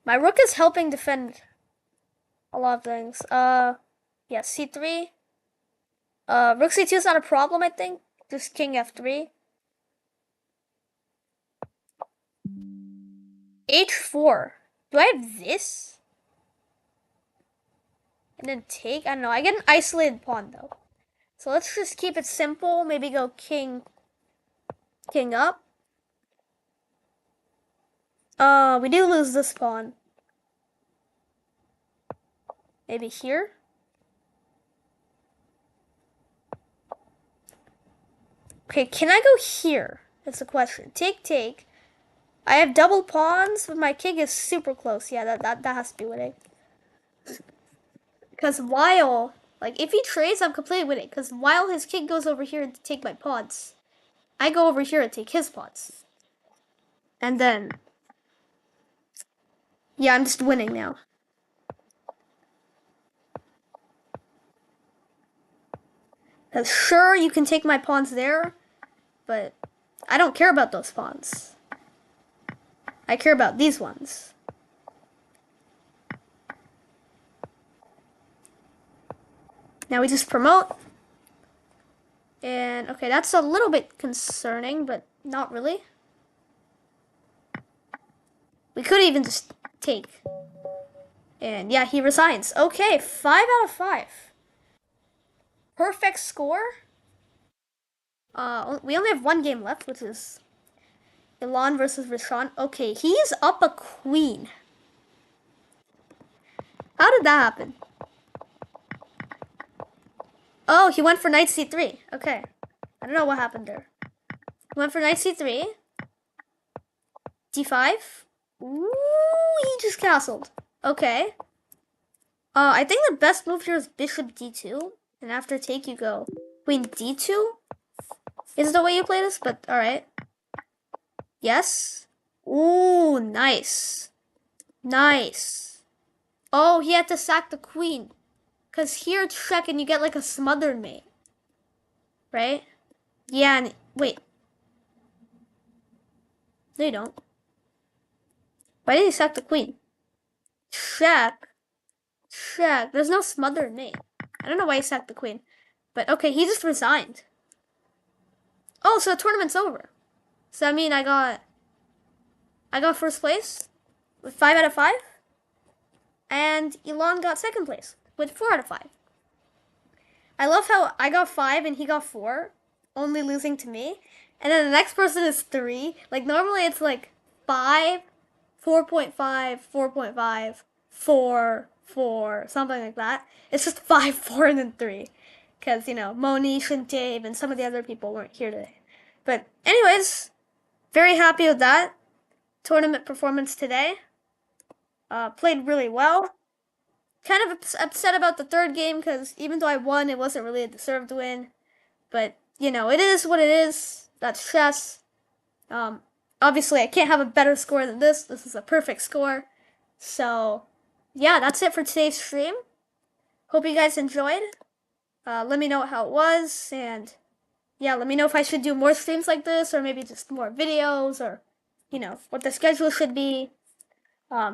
My rook is helping defend a lot of things. Yeah, c3. Rook c2 is not a problem, I think. Just king f3. h4. Do I have this? And then take? I don't know. I get an isolated pawn, though. So let's just keep it simple. Maybe go king up. We do lose this pawn. Maybe here? Okay, can I go here? That's the question. Take. I have double pawns, but my king is super close. Yeah, that has to be winning. Because while, like, if he trades, I'm completely winning. Because while his king goes over here to take my pawns, I go over here and take his pawns. And then, yeah, I'm just winning now. Because sure, you can take my pawns there, but I don't care about those pawns. I care about these ones. Now we just promote. And, okay, that's a little bit concerning, but not really. We could even just take. And, yeah, he resigns. Okay, 5 out of 5. Perfect score. We only have one game left, which is Ilan versus Rashawn. Okay, he's up a queen. How did that happen? Oh, he went for knight c3. Okay. I don't know what happened there. He went for knight c3. d5. Ooh, he just castled. Okay. I think the best move here is bishop d2. And after take, you go queen d2. Is the way you play this, but alright. Yes. Ooh, nice. Nice. Oh, he had to sack the queen. Because here it's check and you get like a smothered mate. Right? Yeah, and wait. No, you don't. Why did he sack the queen? Check. Check. There's no smothered mate. I don't know why he sacked the queen. But okay, he just resigned. Oh, so the tournament's over. So that mean I got first place with 5 out of 5. And Elon got second place with 4 out of 5. I love how I got 5 and he got 4, only losing to me. And then the next person is 3. Like normally it's like 5, 4.5, 4.5, 4, 4, something like that. It's just 5, 4, and then 3. Because, you know, Monish and Dave and some of the other people weren't here today. But anyways, very happy with that tournament performance today. Played really well. Kind of upset about the third game because even though I won, it wasn't really a deserved win. But, you know, it is what it is. That's chess. Obviously, I can't have a better score than this. This is a perfect score. So, yeah, that's it for today's stream. Hope you guys enjoyed. Let me know how it was. And, yeah, let me know if I should do more streams like this or maybe just more videos or, you know, what the schedule should be.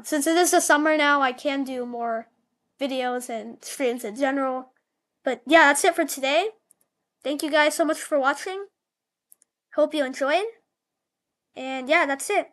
Since it is the summer now, I can do more videos and streams in general. But yeah, that's it for today. Thank you guys so much for watching. Hope you enjoyed. And yeah, that's it.